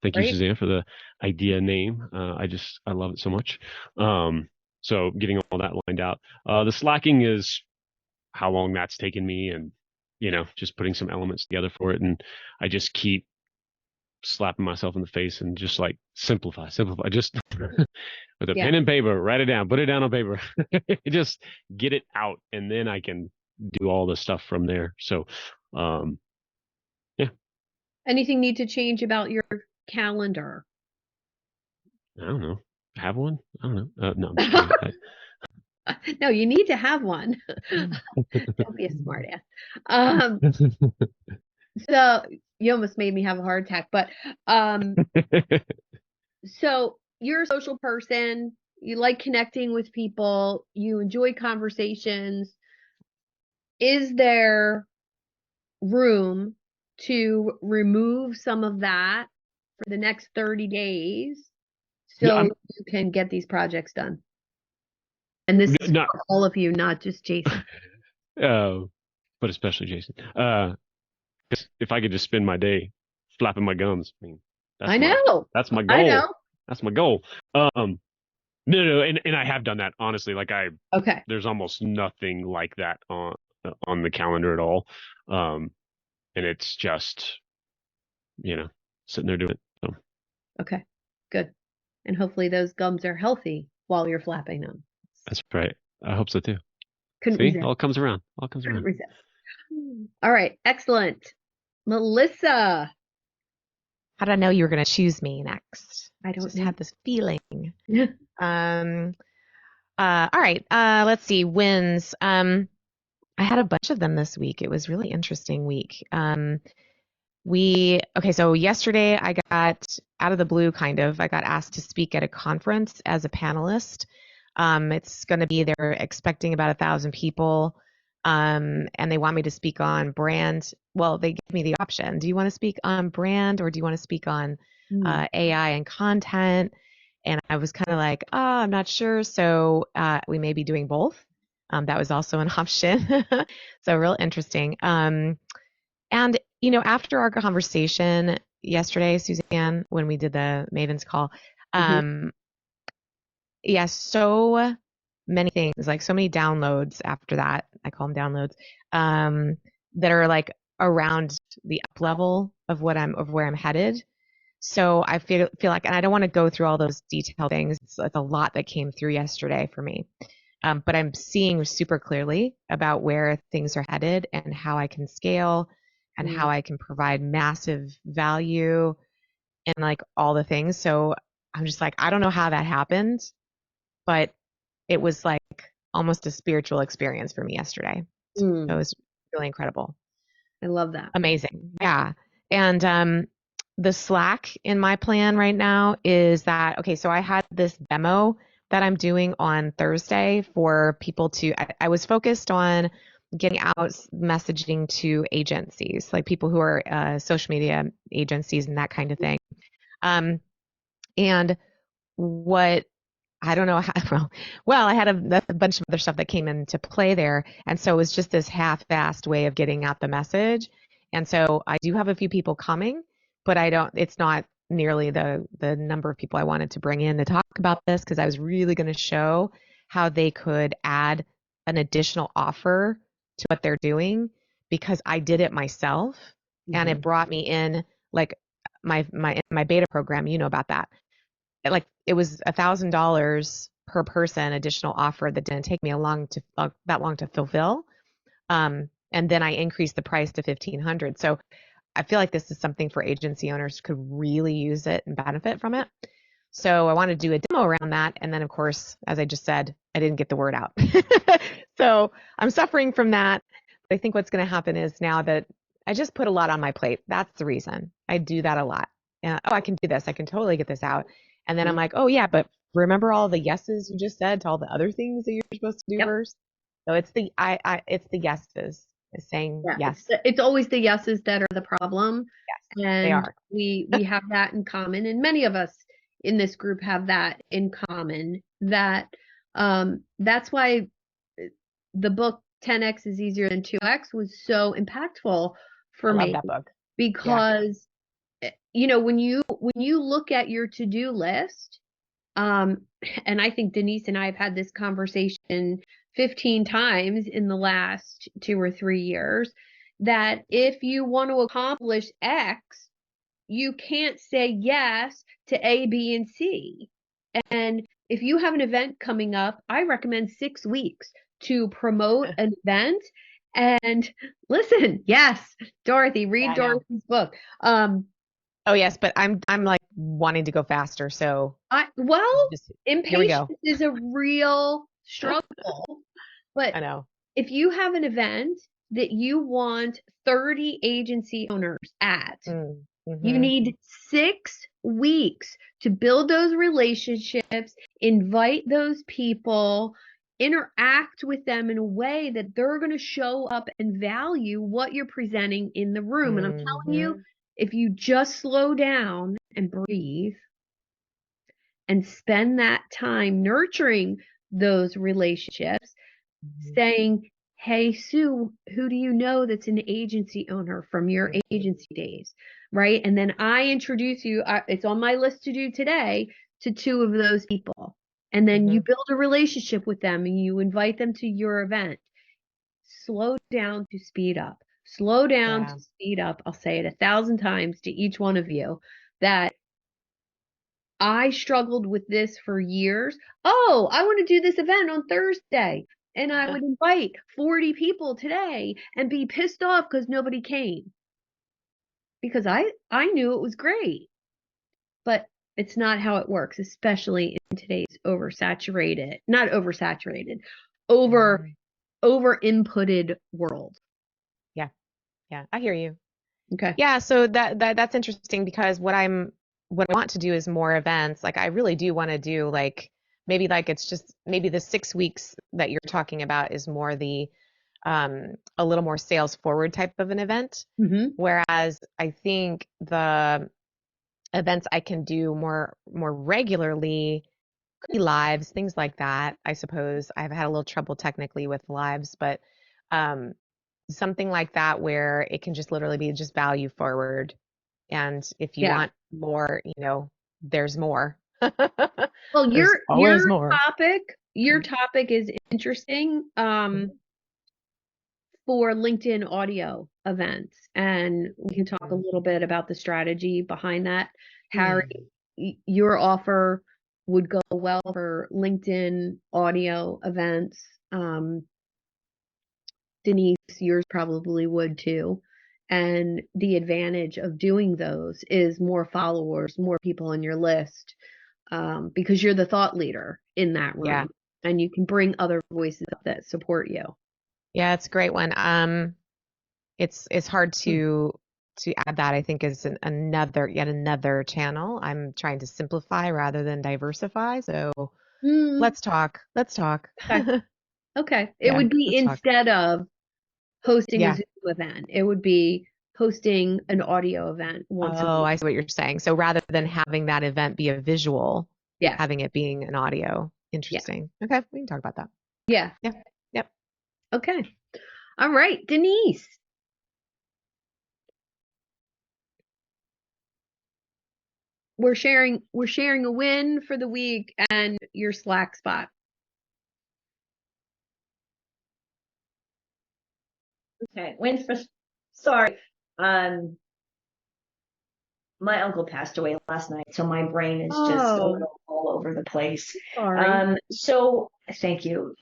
Thank you, Suzanne, for the idea name. I love it so much. So getting all that lined out. The slacking is how long that's taken me, and just putting some elements together for it. And I just keep slapping myself in the face and just like simplify, just with a pen and paper, write it down, put it down on paper, just get it out, and then I can do all the stuff from there. So, yeah. Anything need to change about your calendar? I don't know. Have one? I don't know. No, I'm just kidding. No, you need to have one. Don't be a smart ass. So you almost made me have a heart attack, but so you're a social person, you like connecting with people, you enjoy conversations. Is there room to remove some of that for the next 30 days so you can get these projects done? And this is for all of you, not just Jason. But especially Jason. Because if I could just spend my day flapping my gums, that's my goal. I know. That's my goal. No, and I have done that, honestly. Like there's almost nothing like that on the calendar at all. And it's just, sitting there doing it. So. Okay, good. And hopefully those gums are healthy while you're flapping them. That's right. I hope so too. Couldn't See, resist. all comes around. Resist. All right, excellent. Melissa. How did I know you were going to choose me next? I just had this feeling. All right. Let's see. Wins. I had a bunch of them this week. It was really interesting week. So yesterday I got out of the blue, I got asked to speak at a conference as a panelist. It's going to be, they're expecting about 1,000 people. And they want me to speak on brand. Well, they gave me the option. Do you want to speak on brand, or do you want to speak on AI and content? And I was kind of like, I'm not sure. So we may be doing both. That was also an option. So real interesting. And, after our conversation yesterday, Suzanne, when we did the Maven's call, so many things, like so many downloads after that, I call them downloads, that are like around the up level of where I'm headed. So I feel like, and I don't want to go through all those detailed things. It's a lot that came through yesterday for me. But I'm seeing super clearly about where things are headed and how I can scale and how I can provide massive value and like all the things. So I'm just like, I don't know how that happened, but it was like almost a spiritual experience for me yesterday. So it was really incredible. I love that. Amazing. Yeah. And the slack in my plan right now is that, okay, so I had this demo that I'm doing on Thursday for people I was focused on getting out messaging to agencies, like people who are social media agencies and that kind of thing. And what, I don't know how, well, I had a bunch of other stuff that came into play there. And so it was just this half-assed way of getting out the message. And so I do have a few people coming, but it's not nearly the number of people I wanted to bring in to talk about this, because I was really going to show how they could add an additional offer to what they're doing, because I did it myself and it brought me in, like my beta program, about that. Like it was $1,000 per person additional offer that didn't take me that long to fulfill. And then I increased the price to $1,500. So I feel like this is something for agency owners could really use it and benefit from it. So I wanted to do a demo around that. And then of course, as I just said, I didn't get the word out. So I'm suffering from that. But I think what's going to happen is, now that I just put a lot on my plate, that's the reason I do that a lot. I can do this. I can totally get this out. And then I'm like, oh yeah, but remember all the yeses you just said to all the other things that you're supposed to do Yep. first. So it's the it's the yeses. Is saying yes. It's always the yeses that are the problem. Yes, and they are. we have that in common, and many of us in this group have that in common. That's why the book 10x is easier than 2x was so impactful for me. I love that book. Because you know, when you look at your to-do list, and I think Denise and I have had this conversation 15 times in the last 2 or 3 years, that if you want to accomplish X, you can't say yes to A, B, and C. And if you have an event coming up, I recommend 6 weeks to promote an event. And listen, yes, Dorothy, read Dorothy's book. Oh yes, but I'm like wanting to go faster. So impatience is a real struggle. But I know. If you have an event that you want 30 agency owners at, you need 6 weeks to build those relationships, invite those people, interact with them in a way that they're going to show up and value what you're presenting in the room. And I'm telling you, if you just slow down and breathe and spend that time nurturing those relationships, saying, hey, Sue, who do you know that's an agency owner from your agency days, right? And then I introduce you, it's on my list to do today, to 2 of those people. And then you build a relationship with them and you invite them to your event. Slow down to speed up. Slow down to speed up. I'll say it 1,000 times to each one of you that I struggled with this for years. Oh, I want to do this event on Thursday. And I would invite 40 people today and be pissed off because nobody came. Because I knew it was great. But it's not how it works, especially in today's over inputted world. Yeah, I hear you. Okay. Yeah, so that's interesting because what I want to do is more events. Like I really do want to do maybe it's just maybe the 6 weeks that you're talking about is more the a little more sales forward type of an event. Whereas I think the events I can do more regularly could be lives, things like that. I suppose I've had a little trouble technically with lives, but something like that where it can just literally be just value forward. And if you want more, there's more. Well, your more. topic is interesting for LinkedIn audio events, and we can talk a little bit about the strategy behind that. Harry, your offer would go well for LinkedIn audio events. Denise, yours probably would too. And the advantage of doing those is more followers, more people on your list, because you're the thought leader in that room, and you can bring other voices up that support you. Yeah, it's a great one. It's hard to add that. I think is yet another channel. I'm trying to simplify rather than diversify. So let's talk. Okay. It would be instead of hosting a Zoom event, it would be hosting an audio event once a week. I see what you're saying. So rather than having that event be a visual, having it being an audio. Interesting. Okay, we can talk about that. Yeah. Yep. Okay. All right, Denise. We're sharing a win for the week and your Slack spot. Okay, sorry. My uncle passed away last night, so my brain is just a little all over the place. Sorry. So thank you.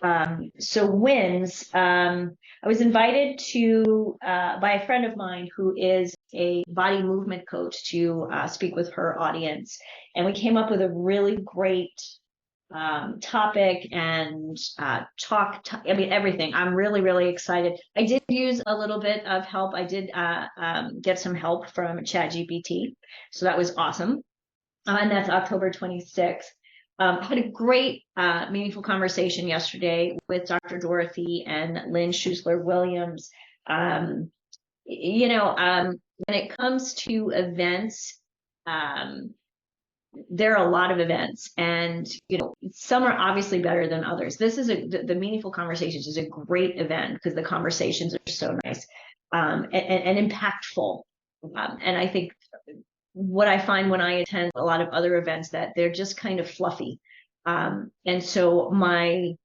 So wins. I was invited to by a friend of mine who is a body movement coach to speak with her audience, and we came up with a really great topic and everything. I'm really, really excited. I did use a little bit of help. I did get some help from ChatGPT. So that was awesome. And that's October 26th. Had a great, meaningful conversation yesterday with Dr. Dorothy and Lynn Schuessler-Williams. When it comes to events, there are a lot of events, and some are obviously better than others. This is the Meaningful Conversations is a great event because the conversations are so nice and impactful. And I think what I find when I attend a lot of other events that they're just kind of fluffy. And so a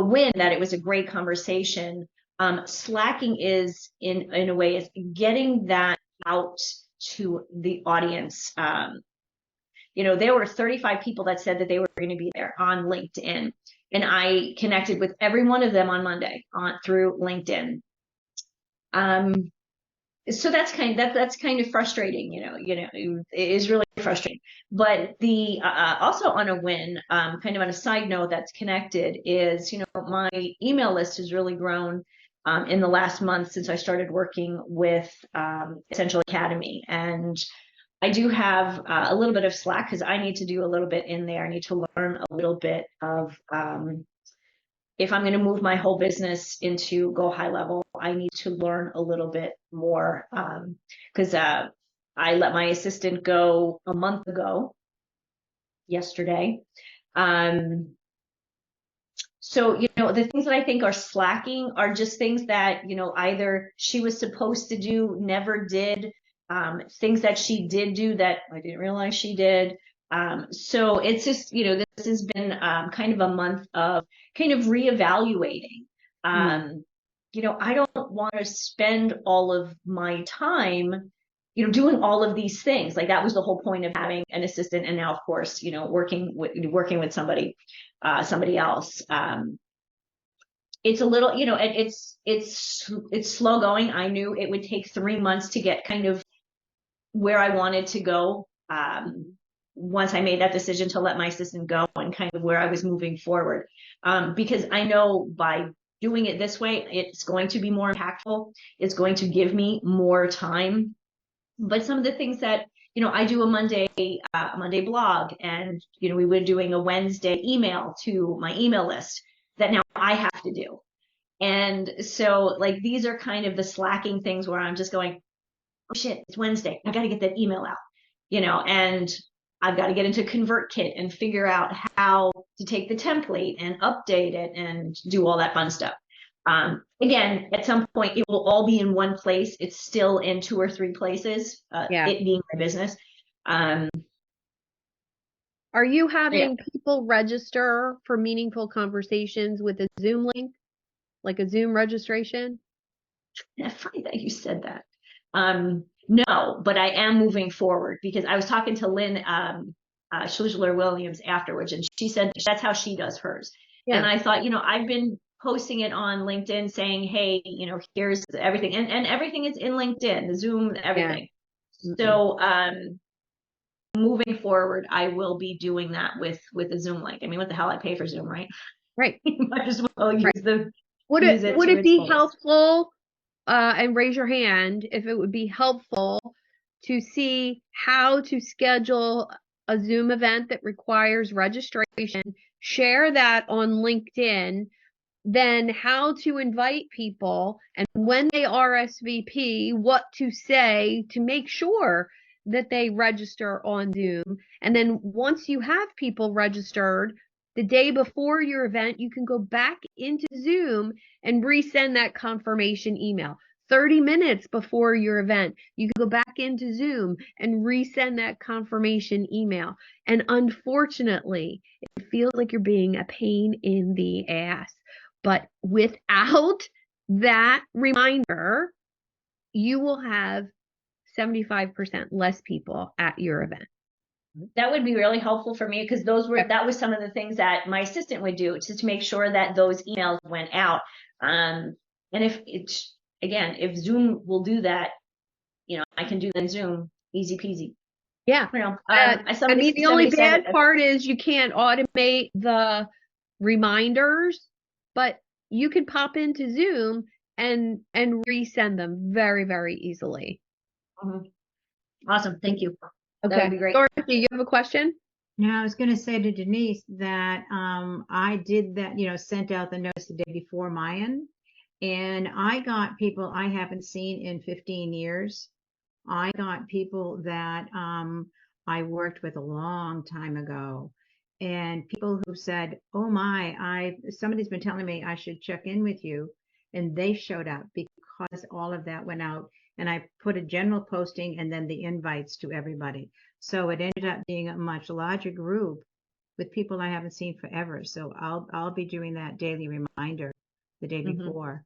win that it was a great conversation. Slacking is in a way is getting that out to the audience. There were 35 people that said that they were going to be there on LinkedIn, and I connected with every one of them on Monday through LinkedIn. So that's kind of frustrating, it is really frustrating. But the also on a win, kind of on a side note that's connected is, my email list has really grown in the last month since I started working with Essential Academy. And I do have a little bit of slack because I need to do a little bit in there. I need to learn a little bit of if I'm going to move my whole business into go high level, I need to learn a little bit more because I let my assistant go a month ago yesterday. So, the things that I think are slacking are just things that, either she was supposed to do, never did, things that she did do that I didn't realize she did. So it's just, this has been kind of a month of kind of reevaluating. I don't want to spend all of my time, doing all of these things. Like that was the whole point of having an assistant. And now, of course, working with somebody else. It's a little, it's slow going. I knew it would take 3 months to get kind of where I wanted to go. Once I made that decision to let my assistant go and kind of where I was moving forward. Because I know by doing it this way, it's going to be more impactful. It's going to give me more time. But some of the things that, I do a Monday blog, and, we were doing a Wednesday email to my email list that now I have to do. And so like, these are kind of the slacking things where I'm just going, oh shit, it's Wednesday. I got to get that email out, and I've got to get into ConvertKit and figure out how to take the template and update it and do all that fun stuff. Again, at some point, it will all be in one place. It's still in 2 or 3 places, it being my business. Are you having people register for Meaningful Conversations with a Zoom link, like a Zoom registration? Funny that you said that. No, but I am moving forward because I was talking to Lynn Schuessler-Williams afterwards, and she said that's how she does hers. Yeah. And I thought, I've been posting it on LinkedIn saying, hey, here's everything. And everything is in LinkedIn, the Zoom, everything. Yeah. So moving forward, I will be doing that with a Zoom link. I mean, what the hell, I pay for Zoom, right? Right. Might as well use the. Would it be helpful, and raise your hand if it would be helpful to see how to schedule a Zoom event that requires registration, share that on LinkedIn, then how to invite people, and when they RSVP, what to say to make sure that they register on Zoom. And then once you have people registered, the day before your event, you can go back into Zoom and resend that confirmation email. 30 minutes before your event, you can go back into Zoom and resend that confirmation email. And unfortunately, it feels like you're being a pain in the ass. But without that reminder, you will have 75% less people at your event. That would be really helpful for me because that was some of the things that my assistant would do to make sure that those emails went out. And if Zoom will do that, I can do that in Zoom, easy peasy. Yeah. The only bad part is you can't automate the reminders, but you can pop into Zoom and resend them very, very easily. Mm-hmm. Awesome. Thank you. Okay. That would be great. Dorothy, you have a question? Now, I was going to say to Denise that I did that, sent out the notice the day before Mayan, and I got people I haven't seen in 15 years. I got people that I worked with a long time ago, and people who said, "Oh my, somebody's been telling me I should check in with you," and they showed up because all of that went out, and I put a general posting and then the invites to everybody. So it ended up being a much larger group with people I haven't seen forever. So I'll be doing that daily reminder the day before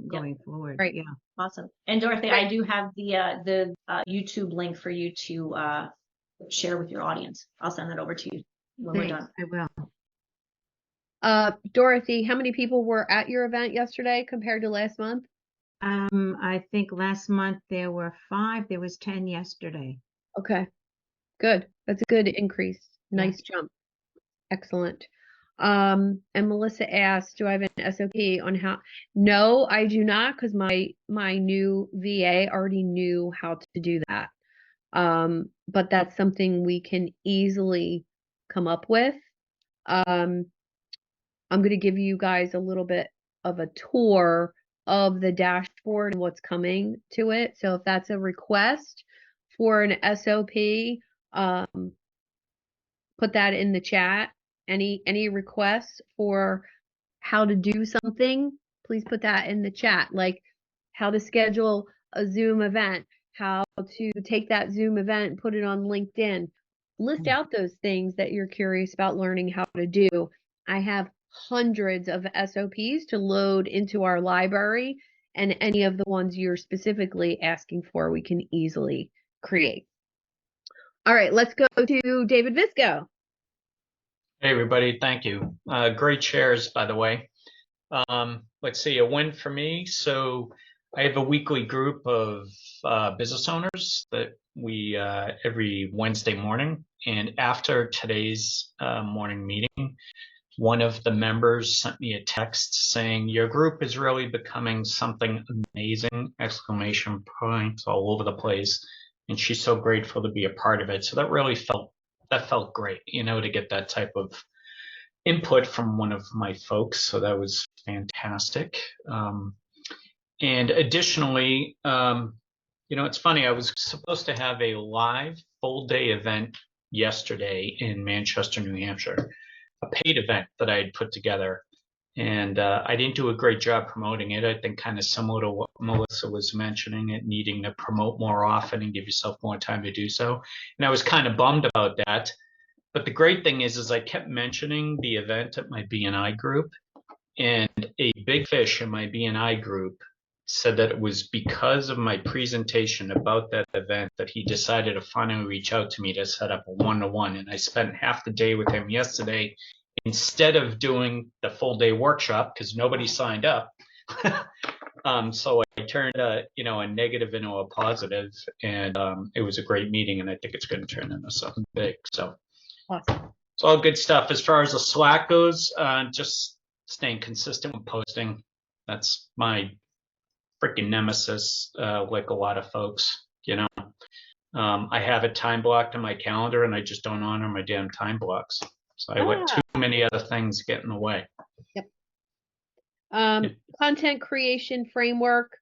going forward. Great. Yeah. Awesome. And Dorothy, I do have the YouTube link for you to share with your audience. I'll send that over to you when we're done. I will. Dorothy, how many people were at your event yesterday compared to last month? I think last month there were 5. There was 10 yesterday. Okay. Good. That's a good increase. Nice jump. Excellent. And Melissa asked, do I have an SOP on how? No, I do not, because my new VA already knew how to do that. But that's something we can easily come up with. I'm going to give you guys a little bit of a tour of the dashboard and what's coming to it. So if that's a request for an SOP, put that in the chat. Any requests for how to do something, please put that in the chat, like how to schedule a Zoom event, how to take that Zoom event and put it on LinkedIn. List out those things that you're curious about learning how to do. I have hundreds of SOPs to load into our library, and any of the ones you're specifically asking for, we can easily create. All right, let's go to David Visco. Hey, everybody. Thank you. Great shares, by the way. Let's see, a win for me. So I have a weekly group of business owners that we every Wednesday morning. And after today's morning meeting, one of the members sent me a text saying, your group is really becoming something amazing, exclamation points all over the place. And she's so grateful to be a part of it. So that really felt great, to get that type of input from one of my folks. So that was fantastic. And additionally, it's funny, I was supposed to have a live full day event yesterday in Manchester, New Hampshire, a paid event that I had put together. And I didn't do a great job promoting it. I think kind of similar to what Melissa was mentioning, it needing to promote more often and give yourself more time to do so. And I was kind of bummed about that. But the great thing is I kept mentioning the event at my BNI group, and a big fish in my BNI group said that it was because of my presentation about that event that he decided to finally reach out to me to set up a one-to-one. And I spent half the day with him yesterday instead of doing the full day workshop because nobody signed up. So I turned a negative into a positive, and it was a great meeting, and I think it's going to turn into something big. So awesome. It's all good stuff. As far as the Slack goes, just staying consistent with posting. That's my freaking nemesis, like a lot of folks, I have it time blocked in my calendar and I just don't honor my damn time blocks. So I let too many other things get in the way. Yep. Content creation framework,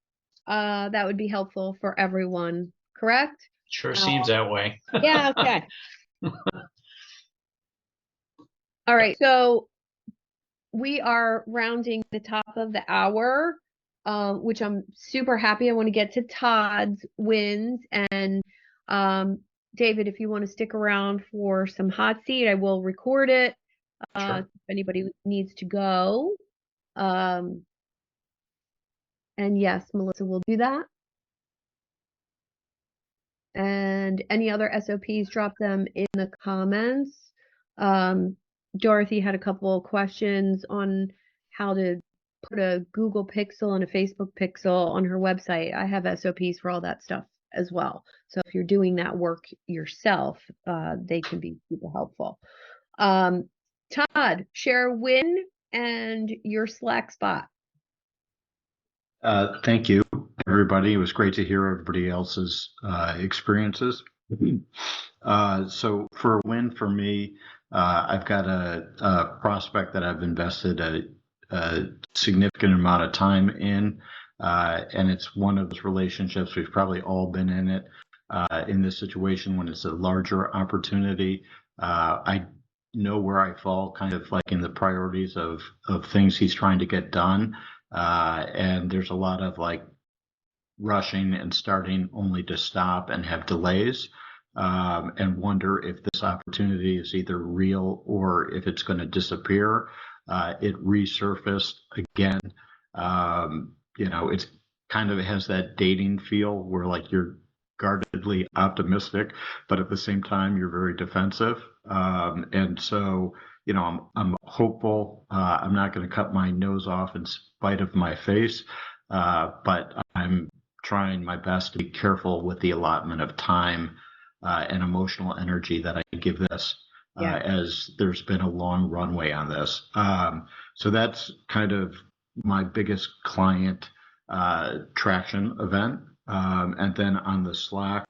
that would be helpful for everyone, correct? Sure seems that way. Yeah, okay. All right, so we are rounding the top of the hour, which I'm super happy. I want to get to Todd's wins. And David, if you want to stick around for some hot seat, I will record it. Sure. If anybody needs to go. And yes, Melissa will do that. And any other SOPs, drop them in the comments. Dorothy had a couple of questions on how to put a Google Pixel and a Facebook Pixel on her website. I have SOPs for all that stuff as well. So if you're doing that work yourself, they can be super helpful. Todd, share a win and your Slack spot. Thank you, everybody. It was great to hear everybody else's experiences. So for a win for me, I've got a prospect that I've invested a significant amount of time in, and it's one of those relationships. We've probably all been in it, in this situation when it's a larger opportunity. I know where I fall kind of like in the priorities of things he's trying to get done. And there's a lot of like rushing and starting only to stop and have delays, and wonder if this opportunity is either real or if it's going to disappear. It resurfaced again. It's kind of has that dating feel where like you're guardedly optimistic, but at the same time you're very defensive. And so, I'm hopeful. I'm not going to cut my nose off in spite of my face, but I'm trying my best to be careful with the allotment of time and emotional energy that I give this, as there's been a long runway on this. So that's kind of my biggest client traction event. And then on the Slack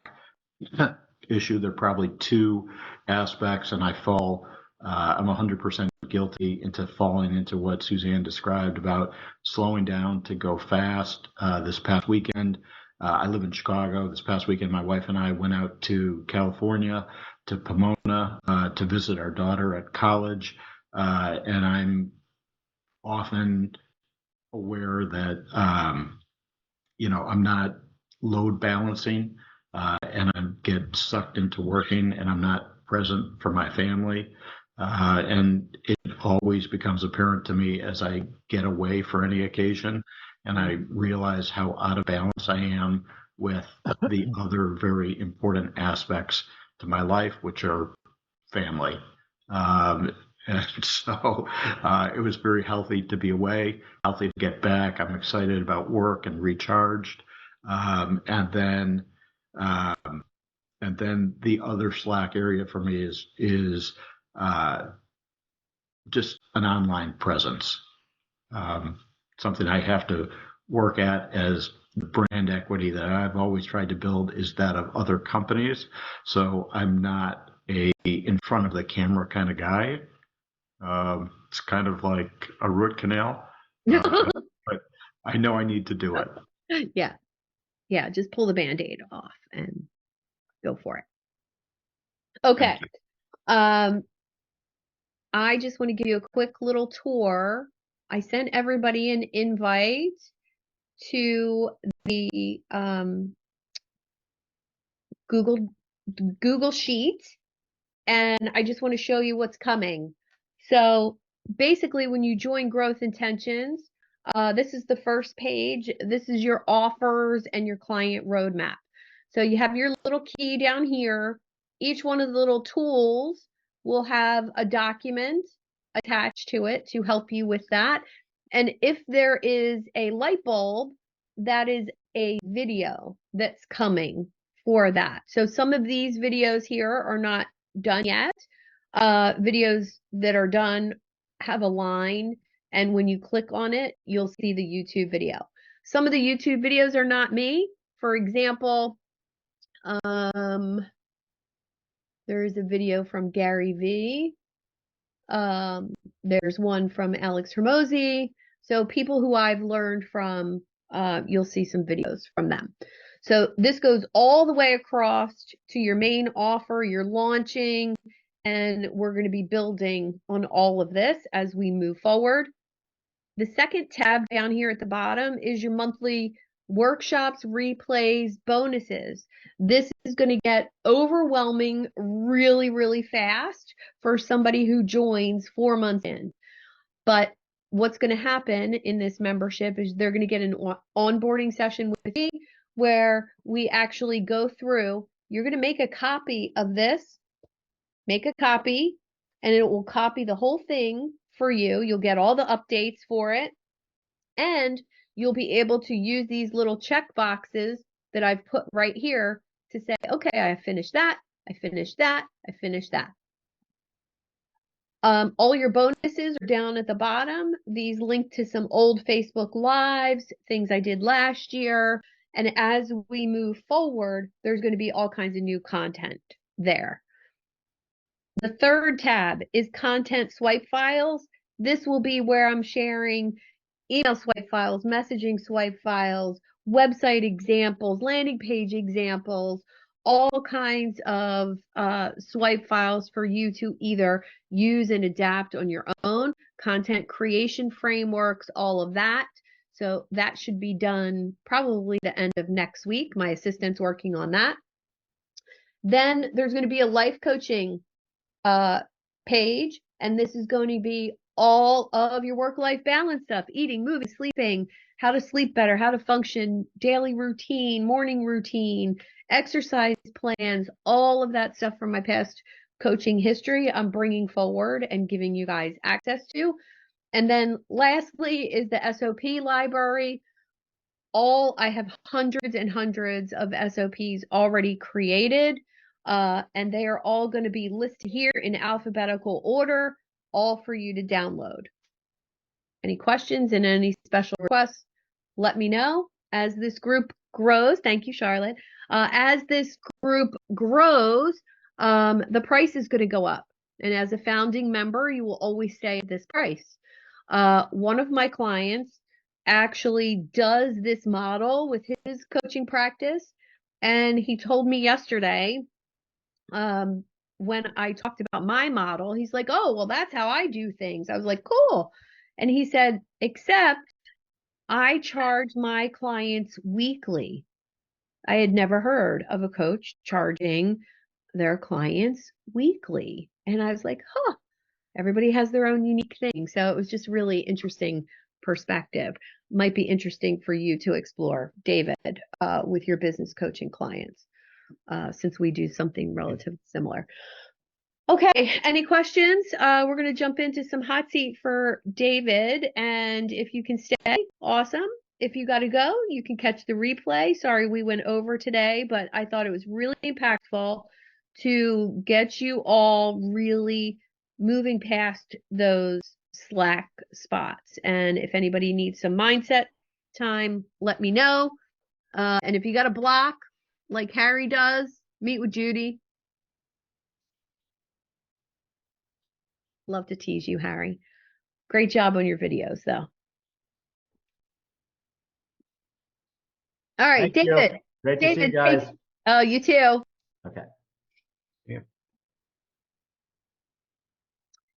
issue, there are probably two aspects, and I'm 100% guilty into falling into what Suzanne described about slowing down to go fast. This past weekend, I live in Chicago. This past weekend, my wife and I went out to California, to Pomona, to visit our daughter at college. And I'm often aware that, I'm not load balancing, and I get sucked into working and I'm not present for my family. And it always becomes apparent to me as I get away for any occasion, and I realize how out of balance I am with the other very important aspects to my life, which are family. And so it was very healthy to be away, healthy to get back. I'm excited about work and recharged. And then the other Slack area for me is just an online presence. Something I have to work at, as the brand equity that I've always tried to build is that of other companies. So I'm not a in front of the camera kind of guy. It's kind of like a root canal, but I know I need to do it. Yeah, just pull the Band-Aid off and go for it. Okay. I just want to give you a quick little tour. I sent everybody an invite to the Google Sheet, and I just want to show you what's coming. So basically, when you join Growth Intentions, this is the first page. This is your offers and your client roadmap. So you have your little key down here. Each one of the little tools will have a document attached to it to help you with that. And if there is a light bulb, that is a video that's coming for that. So some of these videos here are not done yet. Videos that are done have a line, and when you click on it, you'll see the YouTube video. Some of the YouTube videos are not me. For example, there is a video from Gary V. There's one from Alex Hermosi. So people who I've learned from, you'll see some videos from them. So this goes all the way across to your main offer, you're launching, and we're going to be building on all of this as we move forward. The second tab down here at the bottom is your monthly workshops, replays, bonuses. This is going to get overwhelming really, really fast for somebody who joins 4 months in. But what's going to happen in this membership is they're going to get an onboarding session with me where we actually go through. You're going to make a copy of this, make a copy, and it will copy the whole thing for you. You'll get all the updates for it, and you'll be able to use these little check boxes that I've put right here to say, okay, I finished that, I finished that, I finished that. All your bonuses are down at the bottom. These link to some old Facebook Lives, things I did last year, And as we move forward, there's going to be all kinds of new content there. The third tab is content swipe files. This will be where I'm sharing email swipe files, messaging swipe files, website examples, landing page examples, all kinds of swipe files for you to either use and adapt on your own, content creation frameworks, all of that. So that should be done probably the end of next week. My assistant's working on that. Then there's going to be a life coaching page, and this is going to be all of your work-life balance stuff: eating, moving, sleeping, how to sleep better, how to function, daily routine, morning routine, exercise plans, all of that stuff from my past coaching history I'm bringing forward and giving you guys access to. And then lastly is the SOP library. I have hundreds and hundreds of SOPs already created, and they are all going to be listed here in alphabetical order, all for you to download. Any questions and any special requests, let me know. As this group grows, thank you, Charlotte. As this group grows, the price is going to go up. And as a founding member, you will always stay at this price. One of my clients actually does this model with his coaching practice, and he told me yesterday, when I talked about my model, he's like, oh, well, that's how I do things. I was like, cool. And he said, except I charge my clients weekly. I had never heard of a coach charging their clients weekly. And I was like, huh, everybody has their own unique thing. So it was just really interesting perspective. Might be interesting for you to explore, David, with your business coaching clients, since we do something relatively similar. Okay, any questions? We're going to jump into some hot seat for David, and if you can stay, awesome. If you got to go, you can catch the replay. Sorry we went over today, but I thought it was really impactful to get you all really moving past those slack spots. And if anybody needs some mindset time, let me know. And if you got a block like Harry does, meet with Judy. Love to tease you, Harry. Great job on your videos, though. All right, Thank David. you. Great to David, see you guys. Oh, you too. Okay.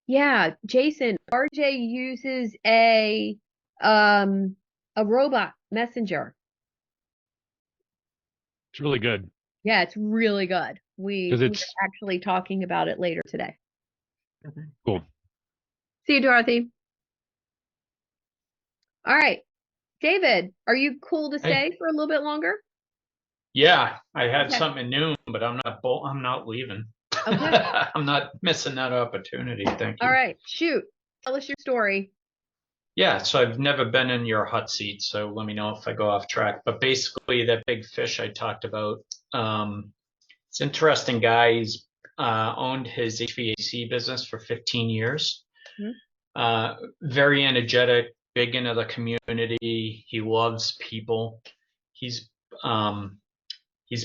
Yeah, Jason, RJ uses a robot messenger. It's really good. Yeah, it's really good. We're it's actually talking about it later today. cool. See you, Dorothy. All right, David, are you cool to stay for a little bit longer? Yeah, I had Okay. something at noon, but I'm not leaving. Okay. I'm not missing that opportunity. Thank you. All right, shoot. Tell us your story. Yeah, so I've never been in your hot seat, so let me know if I go off track. But basically, that big fish I talked about, it's an interesting guy. He's owned his HVAC business for 15 years. Mm-hmm. Very energetic, big into the community. He loves people. He's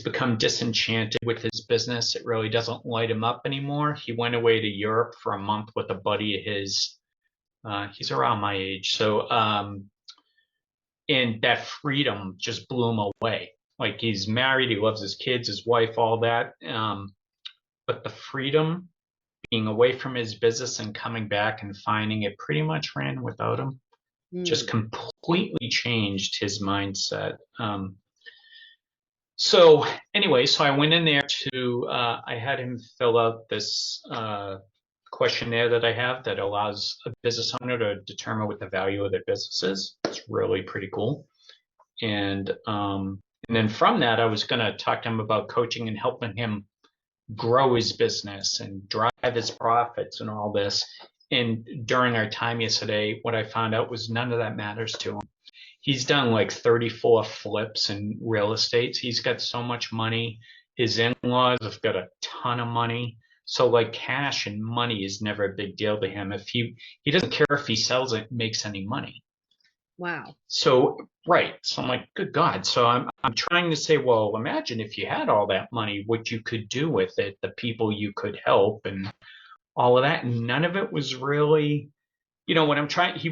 become disenchanted with his business. It really doesn't light him up anymore. He went away to Europe for a month with a buddy of his. He's around my age. So, and that freedom just blew him away. Like, he's married, he loves his kids, his wife, all that. But the freedom, being away from his business and coming back and finding it pretty much ran without him, just completely changed his mindset. So anyway, so I went in there to, I had him fill out this questionnaire that I have that allows a business owner to determine what the value of their business is. It's really pretty cool. And then from that, I was going to talk to him about coaching and helping him grow his business and drive his profits and all this. And during our time yesterday, what I found out was none of that matters to him. He's done like 34 flips in real estate. He's got so much money. His in-laws have got a ton of money. So like cash and money is never a big deal to him. If he doesn't care if he sells it, makes any money. Wow. So, right. So I'm like, good God. So I'm trying to say, well, imagine if you had all that money, what you could do with it, the people you could help and all of that. And none of it was really, what I'm trying, he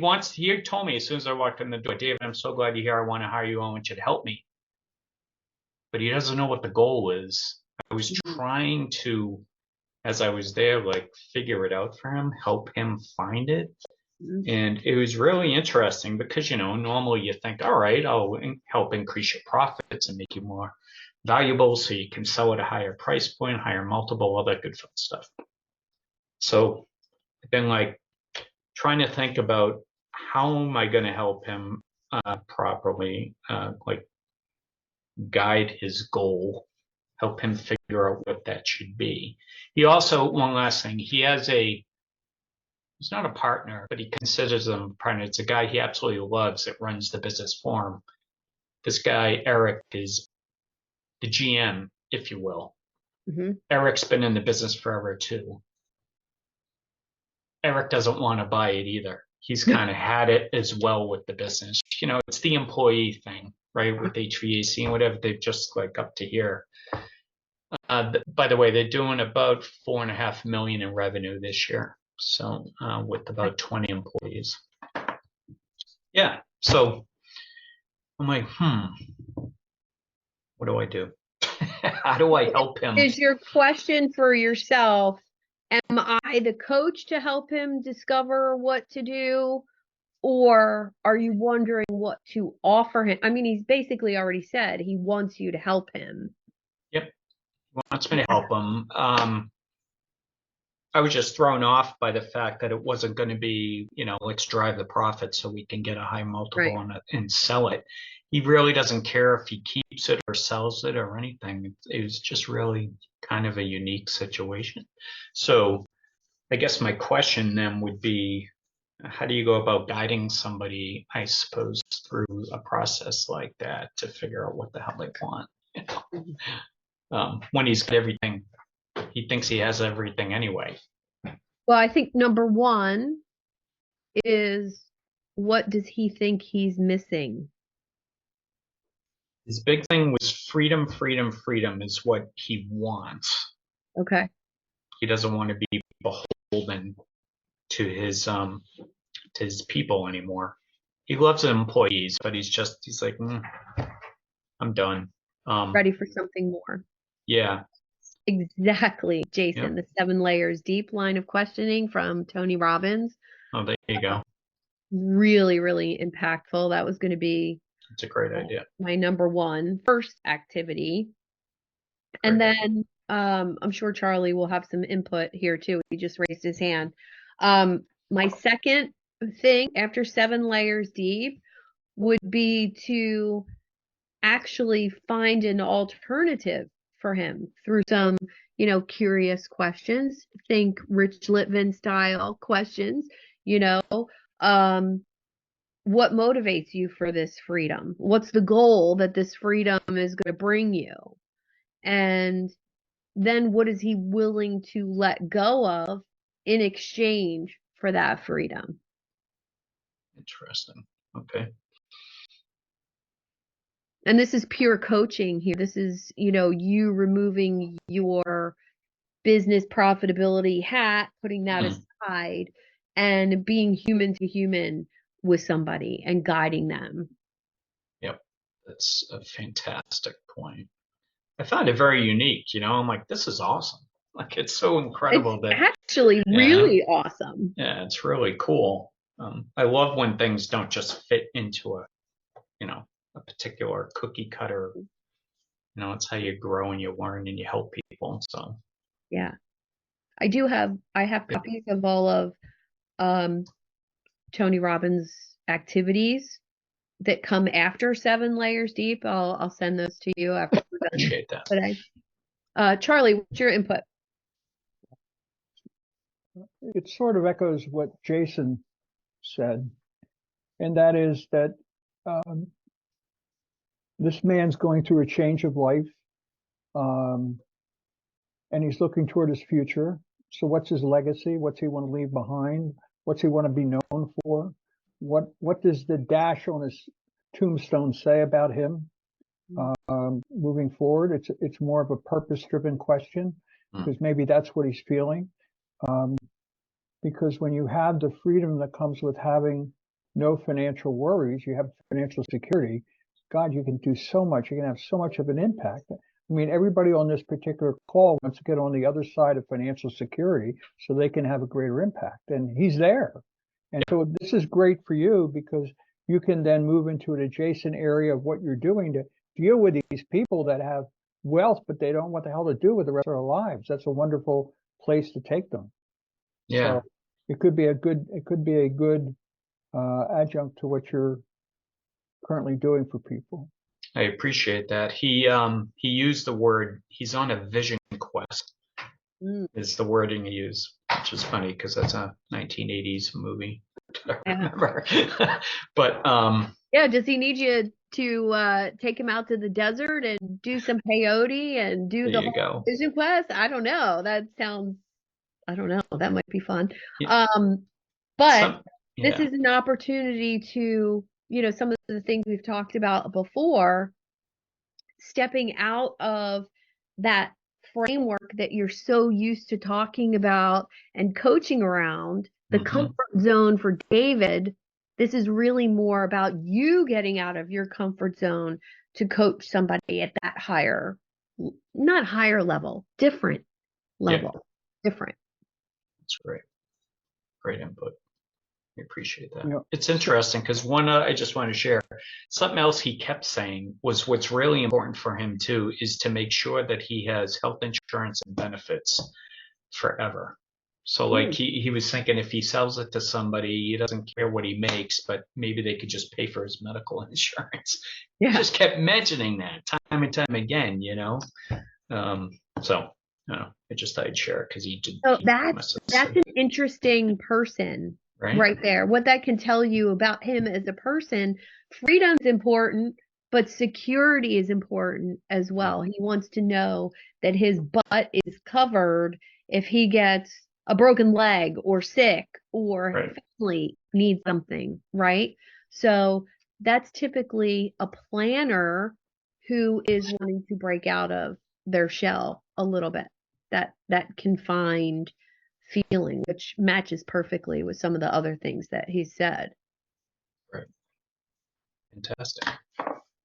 told me as soon as I walked in the door, David, I'm so glad you're here. I want to hire you. I want you to help me. But he doesn't know what the goal is. I was trying to, as I was there, like figure it out for him, help him find it. And it was really interesting because, normally you think, all right, I'll help increase your profits and make you more valuable so you can sell at a higher price point, higher multiple, all that good fun stuff. So I've been like trying to think about how am I going to help him properly, like guide his goal, help him figure out what that should be. He also, one last thing, he's not a partner, but he considers him a partner. It's a guy he absolutely loves that runs the business for him. This guy, Eric, is the GM, if you will. Eric's been in the business forever too. Eric doesn't want to buy it either. He's kind of had it as well with the business. It's the employee thing, right? With HVAC and whatever, they're just like up to here. By the way, they're doing about $4.5 million in revenue this year. So with about 20 employees. Yeah. So I'm like, what do I do? How do I help him? Is your question for yourself, am I the coach to help him discover what to do? Or are you wondering what to offer him? I mean, he's basically already said he wants you to help him. Yep. He wants me to help him. I was just thrown off by the fact that it wasn't going to be, let's drive the profit so we can get a high multiple on it and sell it. He really doesn't care if he keeps it or sells it or anything. It was just really kind of a unique situation. So I guess my question then would be, how do you go about guiding somebody, I suppose, through a process like that to figure out what the hell they want? When he's got everything, he thinks he has everything anyway. Well, I think number one is, what does he think he's missing? His big thing was freedom, freedom, freedom is what he wants. Okay. He doesn't want to be beholden to his people anymore. He loves the employees, but he's like, I'm done. Ready for something more. Yeah. Exactly, Jason. The 7 layers deep line of questioning from Tony Robbins. Oh, there you go. Really, really impactful. That was going to be it's a great idea. My number one first activity. And then I'm sure Charlie will have some input here too. He just raised his hand. My second thing after 7 layers deep would be to actually find an alternative for him through some, curious questions. Think Rich Litvin style questions, what motivates you for this freedom? What's the goal that this freedom is going to bring you? And then what is he willing to let go of in exchange for that freedom? Interesting. Okay. And this is pure coaching here. This is, you removing your business profitability hat, putting that aside, and being human to human with somebody and guiding them. Yep. That's a fantastic point. I found it very unique. I'm like, this is awesome. Like, it's so incredible. It's actually really awesome. Yeah, it's really cool. I love when things don't just fit into a particular cookie cutter. It's how you grow and you learn and you help people. So yeah, I have copies of all of Tony Robbins activities that come after 7 layers deep. I'll send those to you after we're done. Appreciate that today. Charlie, what's your input? It sort of echoes what Jason said, and that is that this man's going through a change of life, and he's looking toward his future. So what's his legacy? What's he want to leave behind? What's he want to be known for? what does the dash on his tombstone say about him moving forward? It's more of a purpose-driven question, because maybe that's what he's feeling. Because when you have the freedom that comes with having no financial worries, you have financial security. God, you can do so much. You can have so much of an impact. I mean, everybody on this particular call wants to get on the other side of financial security so they can have a greater impact. And he's there. And so this is great for you, because you can then move into an adjacent area of what you're doing to deal with these people that have wealth, but they don't know what the hell to do with the rest of their lives. That's a wonderful place to take them. Yeah. So it could be a good adjunct to what you're currently doing for people. I appreciate that. He used the word, he's on a vision quest, is the wording he used, which is funny because that's a 1980s movie. I remember. But yeah, does he need you to take him out to the desert and do some peyote and do the whole vision quest? I don't know. That sounds, I don't know. That might be fun. Yeah. But this is an opportunity to, you know, some of the things we've talked about before, stepping out of that framework that you're so used to talking about and coaching around, the comfort zone for David. This is really more about you getting out of your comfort zone to coach somebody at that higher, not higher level, different level, different. That's great. Great input. I appreciate that. Yeah. It's interesting because one, I just want to share something else he kept saying was what's really important for him too is to make sure that he has health insurance and benefits forever. So like he was thinking if he sells it to somebody, he doesn't care what he makes, but maybe they could just pay for his medical insurance. Yeah. He just kept mentioning that time and time again, you know. So I just thought I'd share it because he did. So that's an interesting person right there. What that can tell you about him as a person. Freedom's important, but security is important as well. He wants to know that his butt is covered if he gets a broken leg or sick or family needs something, right? So that's typically a planner who is wanting to break out of their shell a little bit. That confined feeling, which matches perfectly with some of the other things that he said. Right. Fantastic.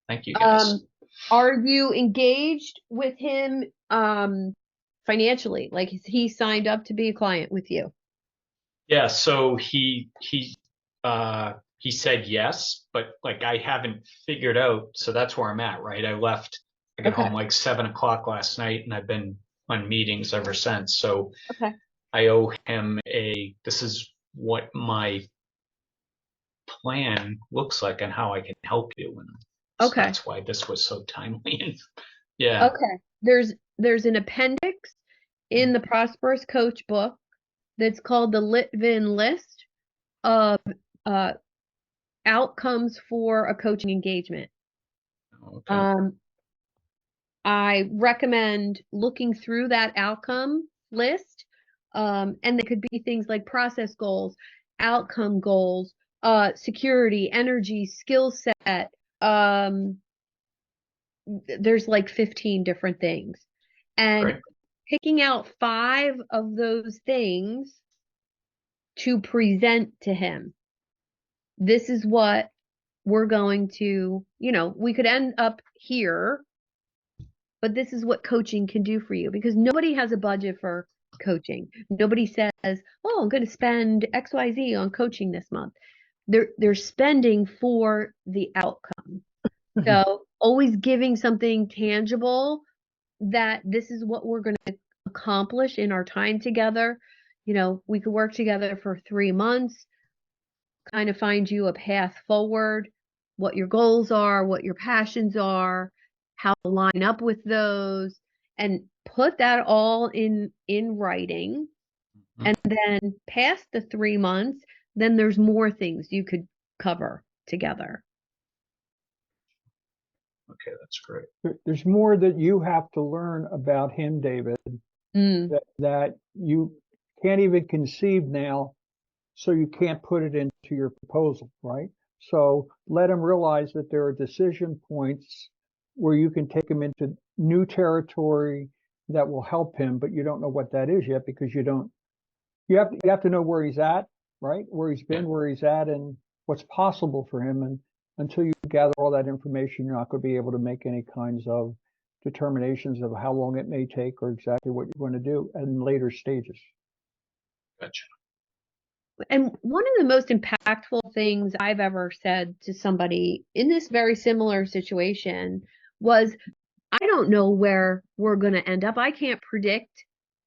Thank you, guys. Are you engaged with him financially? Like he signed up to be a client with you? Yeah, so he said yes, but like I haven't figured out, so that's where I'm at, right? I got home like 7 o'clock last night and I've been on meetings ever since. So I owe him this is what my plan looks like and how I can help you. And so that's why this was so timely. Yeah. Okay. There's an appendix in the Prosperous Coach book that's called the Litvin list of outcomes for a coaching engagement. I recommend looking through that outcome list. And there could be things like process goals, outcome goals, security, energy, skill set. There's like 15 different things. And picking out 5 of those things to present to him. This is what we're going to, you know, we could end up here, but this is what coaching can do for you, because nobody has a budget for coaching. Nobody says, oh, I'm going to spend XYZ on coaching this month. They're spending for the outcome. So always giving something tangible that this is what we're going to accomplish in our time together. You know, we could work together for 3 months, kind of find you a path forward, what your goals are, what your passions are, how to line up with those, and put that all in writing. And then past the 3 months, then there's more things you could cover together. Okay, that's great. There's more that you have to learn about him, David, that you can't even conceive now. so you can't put it into your proposal, right? So let him realize that there are decision points where you can take him into new territory that will help him, but you don't know what that is yet because you have to know where he's at, right? Where he's been, where he's at, and what's possible for him. And until you gather all that information, you're not going to be able to make any kinds of determinations of how long it may take or exactly what you're going to do in later stages. Gotcha. And one of the most impactful things I've ever said to somebody in this very similar situation was, I don't know where we're going to end up. I can't predict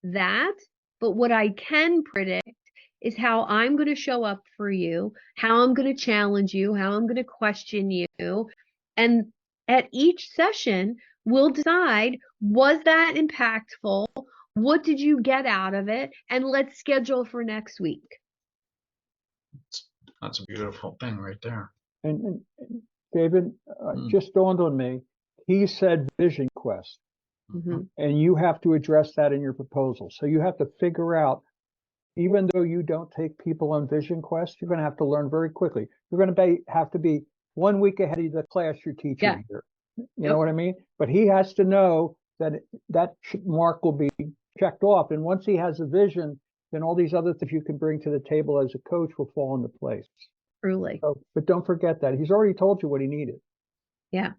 that, but what I can predict is how I'm going to show up for you, how I'm going to challenge you, how I'm going to question you. And at each session, we'll decide, was that impactful? What did you get out of it? And let's schedule for next week. That's a beautiful thing right there. And David, just dawned on me, he said vision quest. And you have to address that in your proposal. So you have to figure out, even though you don't take people on vision quest, you're going to have to learn very quickly. You're going to have to be 1 week ahead of the class you're teaching here. You know what I mean? But he has to know that that mark will be checked off. And once he has a vision, then all these other things you can bring to the table as a coach will fall into place. Truly. So, but don't forget that. He's already told you what he needed. Yeah.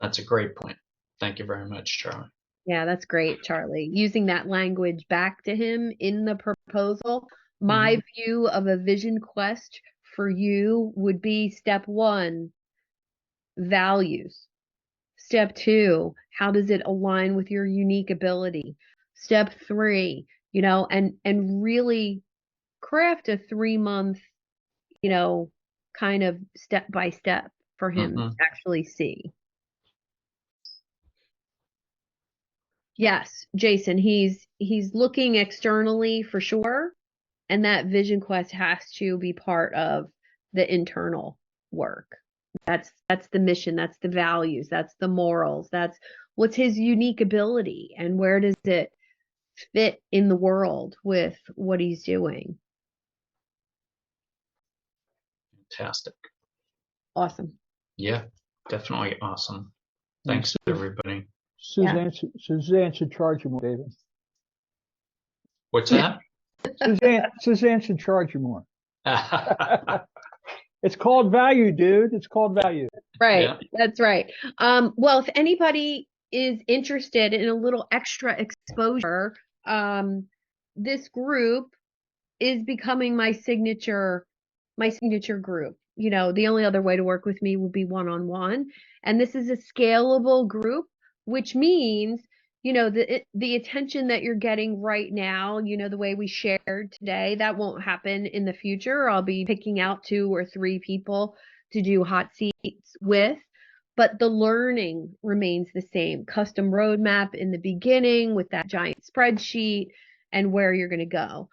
That's a great point. Thank you very much, Charlie. Yeah, that's great, Charlie. Using that language back to him in the proposal. My view of a vision quest for you would be step 1, values. Step 2, how does it align with your unique ability? Step 3, and really craft a 3-month, kind of step by step for him to actually see. Yes, Jason, he's looking externally for sure, and that vision quest has to be part of the internal work. That's the mission, that's the values, that's the morals, that's what's his unique ability and where does it fit in the world with what he's doing. Fantastic. Awesome. Yeah, definitely awesome. Thanks, everybody. Suzanne should charge you more, David. What's that? Suzanne should charge you more. It's called value, dude. It's called value. Right. Yeah. That's right. Well, if anybody is interested in a little extra exposure, this group is becoming my signature group. The only other way to work with me will be one-on-one. And this is a scalable group, which means, the attention that you're getting right now, the way we shared today, that won't happen in the future. I'll be picking out 2 or 3 people to do hot seats with, but the learning remains the same. Custom roadmap in the beginning with that giant spreadsheet and where you're going to go.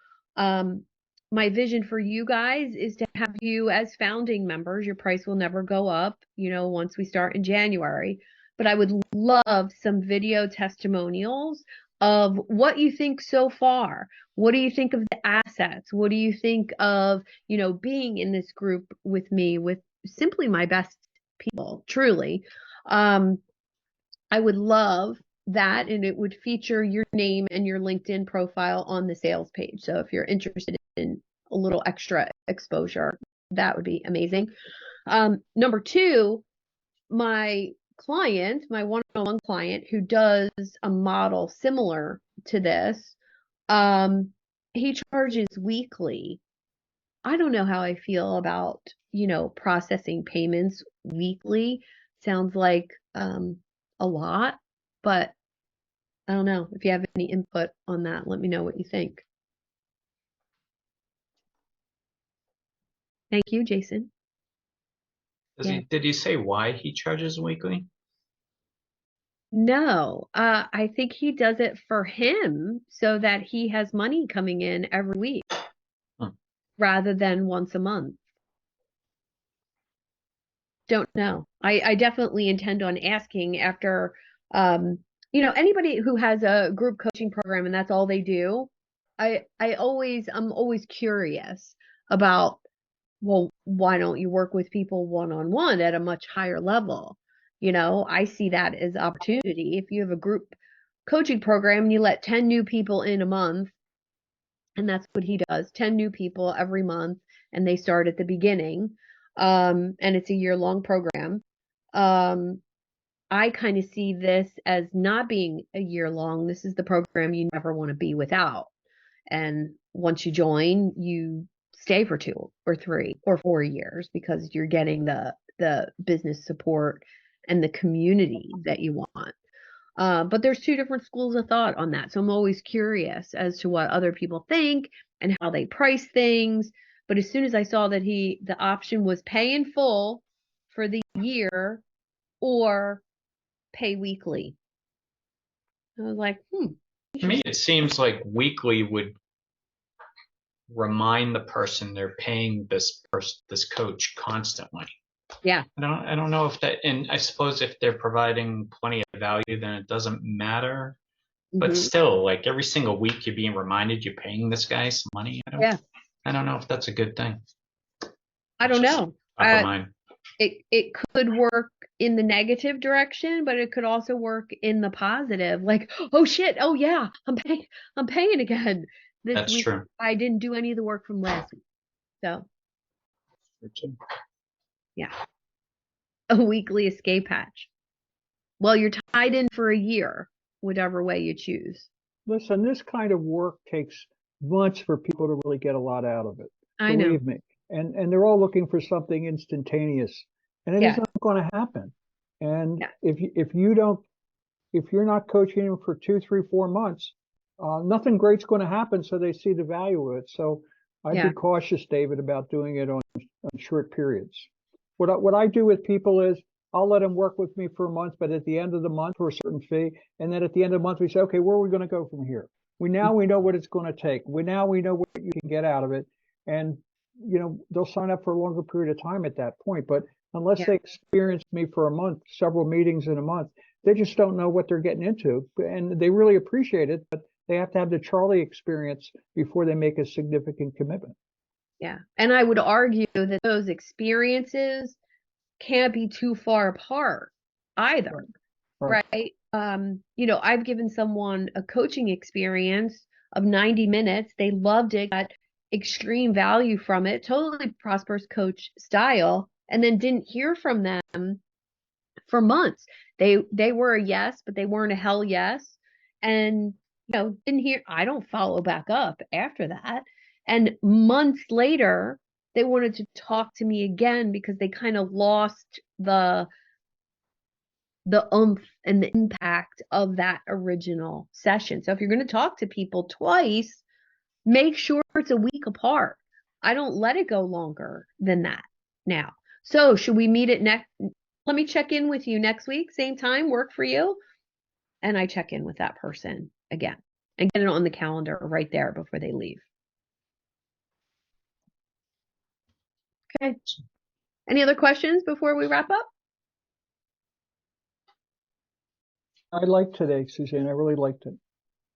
My vision for you guys is to have you as founding members. Your price will never go up, once we start in January. But I would love some video testimonials of what you think so far. What do you think of the assets? What do you think of, being in this group with me, with simply my best people, truly. I would love that, and it would feature your name and your LinkedIn profile on the sales page. So if you're interested in a little extra exposure, that would be amazing. Number 2, my client, my one-on-one client who does a model similar to this, he charges weekly. I don't know how I feel about, processing payments weekly. Sounds like a lot, but I don't know. If you have any input on that, let me know what you think. Thank you, Jason. Did he say why he charges weekly? No, I think he does it for him so that he has money coming in every week rather than once a month. Don't know. I definitely intend on asking after, anybody who has a group coaching program and that's all they do. I'm always curious. about, well, why don't you work with people one-on-one at a much higher level? You know, I see that as opportunity. If you have a group coaching program and you let 10 new people in a month, and that's what he does, 10 new people every month, and they start at the beginning, and it's a year-long program. I kind of see this as not being a year long. This is the program you never want to be without. And once you join, you stay for 2 or 3 or 4 years because you're getting the business support and the community that you want. But there's 2 different schools of thought on that. So I'm always curious as to what other people think and how they price things. But as soon as I saw that the option was pay in full for the year or pay weekly, I was like, To me, it seems like weekly would remind the person they're paying this coach constantly. Yeah. I don't know if that, and I suppose if they're providing plenty of value, then it doesn't matter. But still, like every single week you're being reminded you're paying this guy some money. I don't know if that's a good thing. I don't know. Top of mind. It could work in the negative direction, but it could also work in the positive. Like, oh shit, oh yeah, I'm paying again this That's week. true. I didn't do any of the work from last week. So yeah. A weekly escape hatch. Well, you're tied in for a year, whatever way you choose. Listen, this kind of work takes months for people to really get a lot out of it. I know. Believe me. And they're all looking for something instantaneous, and it isn't going to happen. And if you're not coaching them for 2, 3, 4 months, nothing great's going to happen. So they see the value of it. So I'd be cautious, David, about doing it on short periods. What I do with people is I'll let them work with me for a month, but at the end of the month for a certain fee, and then at the end of the month we say, okay, where are we going to go from here? We know what it's going to take. We know what you can get out of it, and they'll sign up for a longer period of time at that point. But unless they experience me for a month, several meetings in a month, they just don't know what they're getting into. And they really appreciate it, but they have to have the Charley experience before they make a significant commitment. Yeah. And I would argue that those experiences can't be too far apart either. Right. I've given someone a coaching experience of 90 minutes. They loved it, got extreme value from it, totally prosperous coach style, and then didn't hear from them for months. They were a yes, but they weren't a hell yes. And didn't hear. I don't follow back up after that. And months later, they wanted to talk to me again because they kind of lost the oomph and the impact of that original session. So if you're going to talk to people twice, make sure it's a week apart. I don't let it go longer than that now. So should we meet at let me check in with you next week, same time, work for you? And I check in with that person again and get it on the calendar right there before they leave. Okay. Any other questions before we wrap up? I liked today, Suzanne. I really liked it.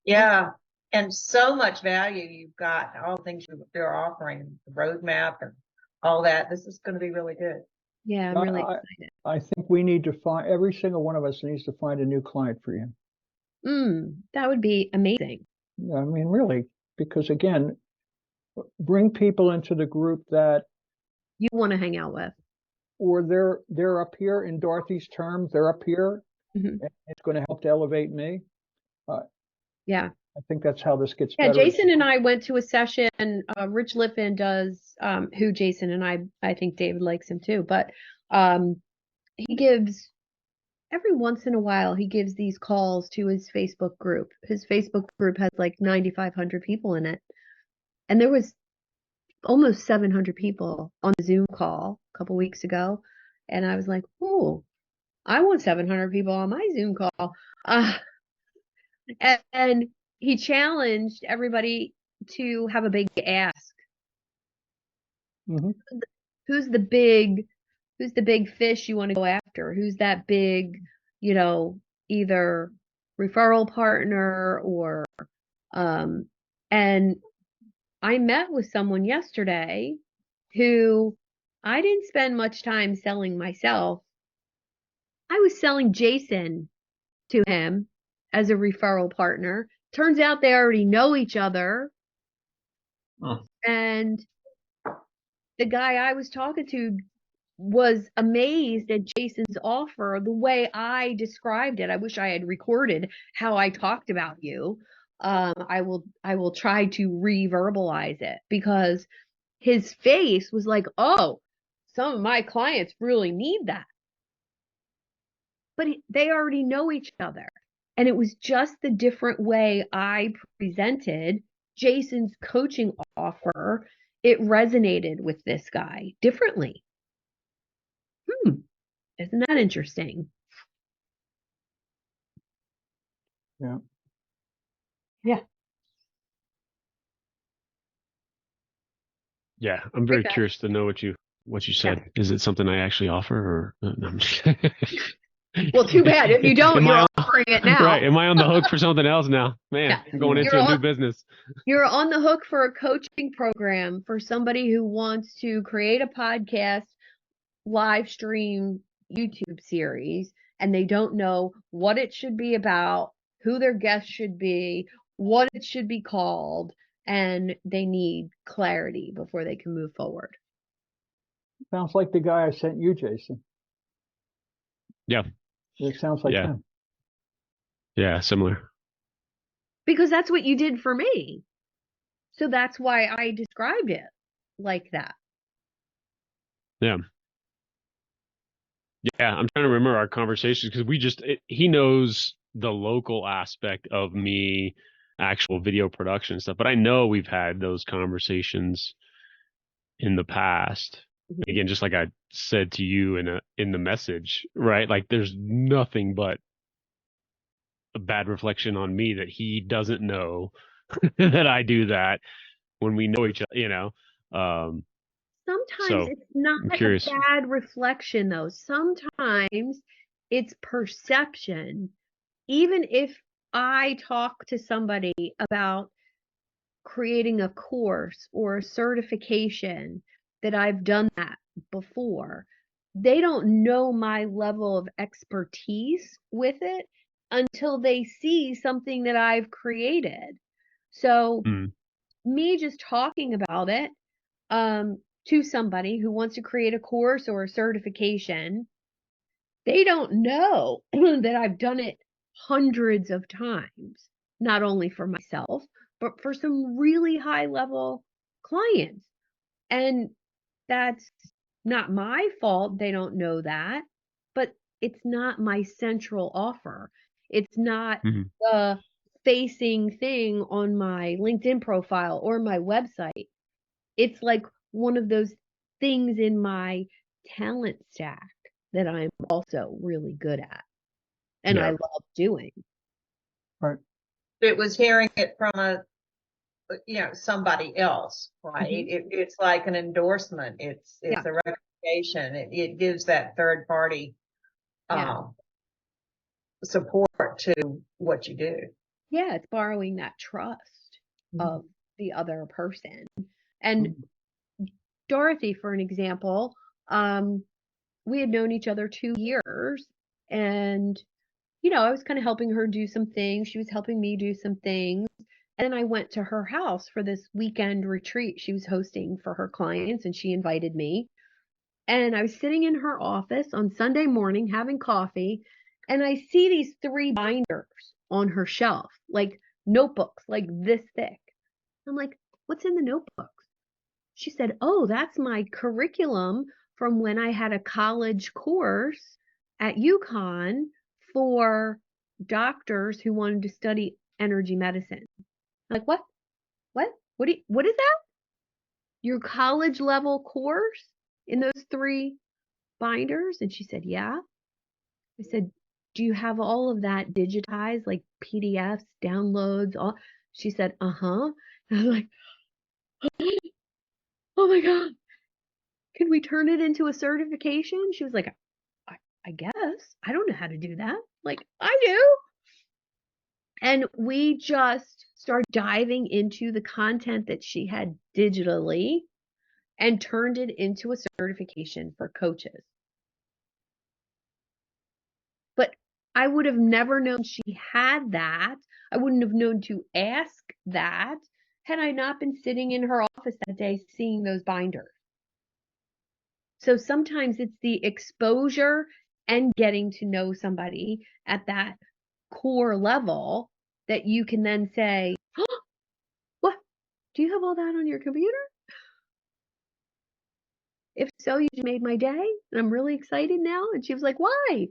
Yeah. And so much value you've got, all the things they're offering, the roadmap and all that. This is going to be really good. Yeah, I'm really excited. I think we need to find, every single one of us needs to find a new client for you. That would be amazing. I mean, really, because again, bring people into the group that you want to hang out with. Or they're up here in Dorothy's terms, they're up here. And it's going to help to elevate me. Yeah. I think that's how this gets better. Yeah, Jason and I went to a session. Rich Liffin does, who Jason and I think David likes him too, but he gives, every once in a while, he gives these calls to his Facebook group. His Facebook group has like 9,500 people in it. And there was almost 700 people on the Zoom call a couple weeks ago. And I was like, oh, I want 700 people on my Zoom call. And he challenged everybody to have a big ask. Who's the big fish you want to go after? Who's that big, either referral partner or, and I met with someone yesterday who I didn't spend much time selling myself. I was selling Jason to him as a referral partner. Turns out they already know each other. And the guy I was talking to was amazed at Jason's offer, the way I described it. I wish I had recorded how I talked about you. I will try to re-verbalize it, because his face was like, oh, some of my clients really need that. But they already know each other. And it was just the different way I presented Jason's coaching offer. It resonated with this guy differently. Isn't that interesting? Yeah. Yeah. Yeah, I'm very Okay. curious to know what you said. Is it something I actually offer, or no, I'm just Well, too bad. If you don't, Am you're I offering it now. Right. Am I on the hook for something else now? Man, Yeah. I'm going into You're a new on- business. You're on the hook for a coaching program for somebody who wants to create a podcast, live stream, YouTube series, and they don't know what it should be about, who their guest should be, what it should be called, and they need clarity before they can move forward. Sounds like the guy I sent you, Jason. Yeah. It sounds like him. Yeah, similar. Because that's what you did for me. So that's why I described it like that. Yeah. Yeah, I'm trying to remember our conversations, because he knows the local aspect of me, actual video production stuff, but I know we've had those conversations in the past. Again, just like I said to you in the message, right? Like, there's nothing but a bad reflection on me that he doesn't know that I do that when we know each other, Sometimes So, it's not I'm a curious. bad reflection, though. Sometimes it's perception. Even if I talk to somebody about creating a course or a certification, that I've done that before, they don't know my level of expertise with it until they see something that I've created. So me just talking about it to somebody who wants to create a course or a certification, they don't know that I've done it hundreds of times, not only for myself, but for some really high level clients. And that's not my fault. They don't know that, but it's not my central offer. It's not the facing thing on my LinkedIn profile or my website. It's like one of those things in my talent stack that I'm also really good at and I love doing. Right. It was hearing it from somebody else, right? It's like an endorsement. It's a recommendation. It gives that third party support to what you do. Yeah, it's borrowing that trust of the other person. And Dorothy, for an example, we had known each other 2 years, and I was kind of helping her do some things. She was helping me do some things. And then I went to her house for this weekend retreat she was hosting for her clients, and she invited me. And I was sitting in her office on Sunday morning having coffee, and I see these 3 binders on her shelf, like notebooks, like this thick. I'm like, what's in the notebooks? She said, oh, that's my curriculum from when I had a college course at UConn for doctors who wanted to study energy medicine. I'm like, what? What is that? Your college level course in those 3 binders? And she said, yeah. I said, do you have all of that digitized, like PDFs, downloads, all? She said, uh-huh. And I was like, oh my God, can we turn it into a certification? She was like, I guess. I don't know how to do that. Like, I do. And we just start diving into the content that she had digitally and turned it into a certification for coaches. But I would have never known she had that. I wouldn't have known to ask that had I not been sitting in her office that day seeing those binders. So sometimes it's the exposure and getting to know somebody at that core level that you can then say, oh, what? Do you have all that on your computer? If so, you just made my day and I'm really excited now. And she was like, why?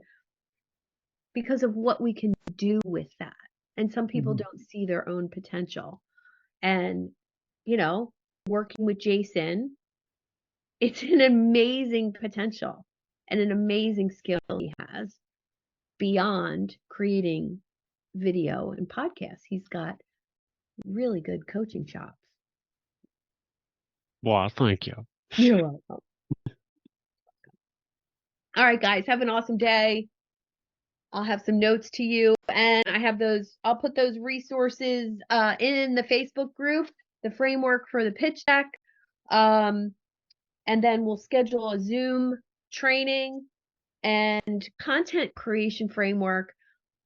Because of what we can do with that. And some people don't see their own potential. And, you know, working with Jason, it's an amazing potential and an amazing skill he has beyond creating video and podcasts. He's got really good coaching chops. Well, thank you. You're welcome. All right, guys, have an awesome day. I'll have some notes to you, and I have those. I'll put those resources in the Facebook group, the framework for the pitch deck, and then we'll schedule a Zoom training and content creation framework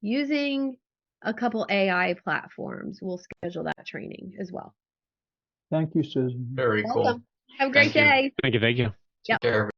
using a couple AI platforms. We'll schedule that training as well. Thank you, Susan. Very cool. Welcome. Have a great Thank you. day. Thank you. Yep. Take care.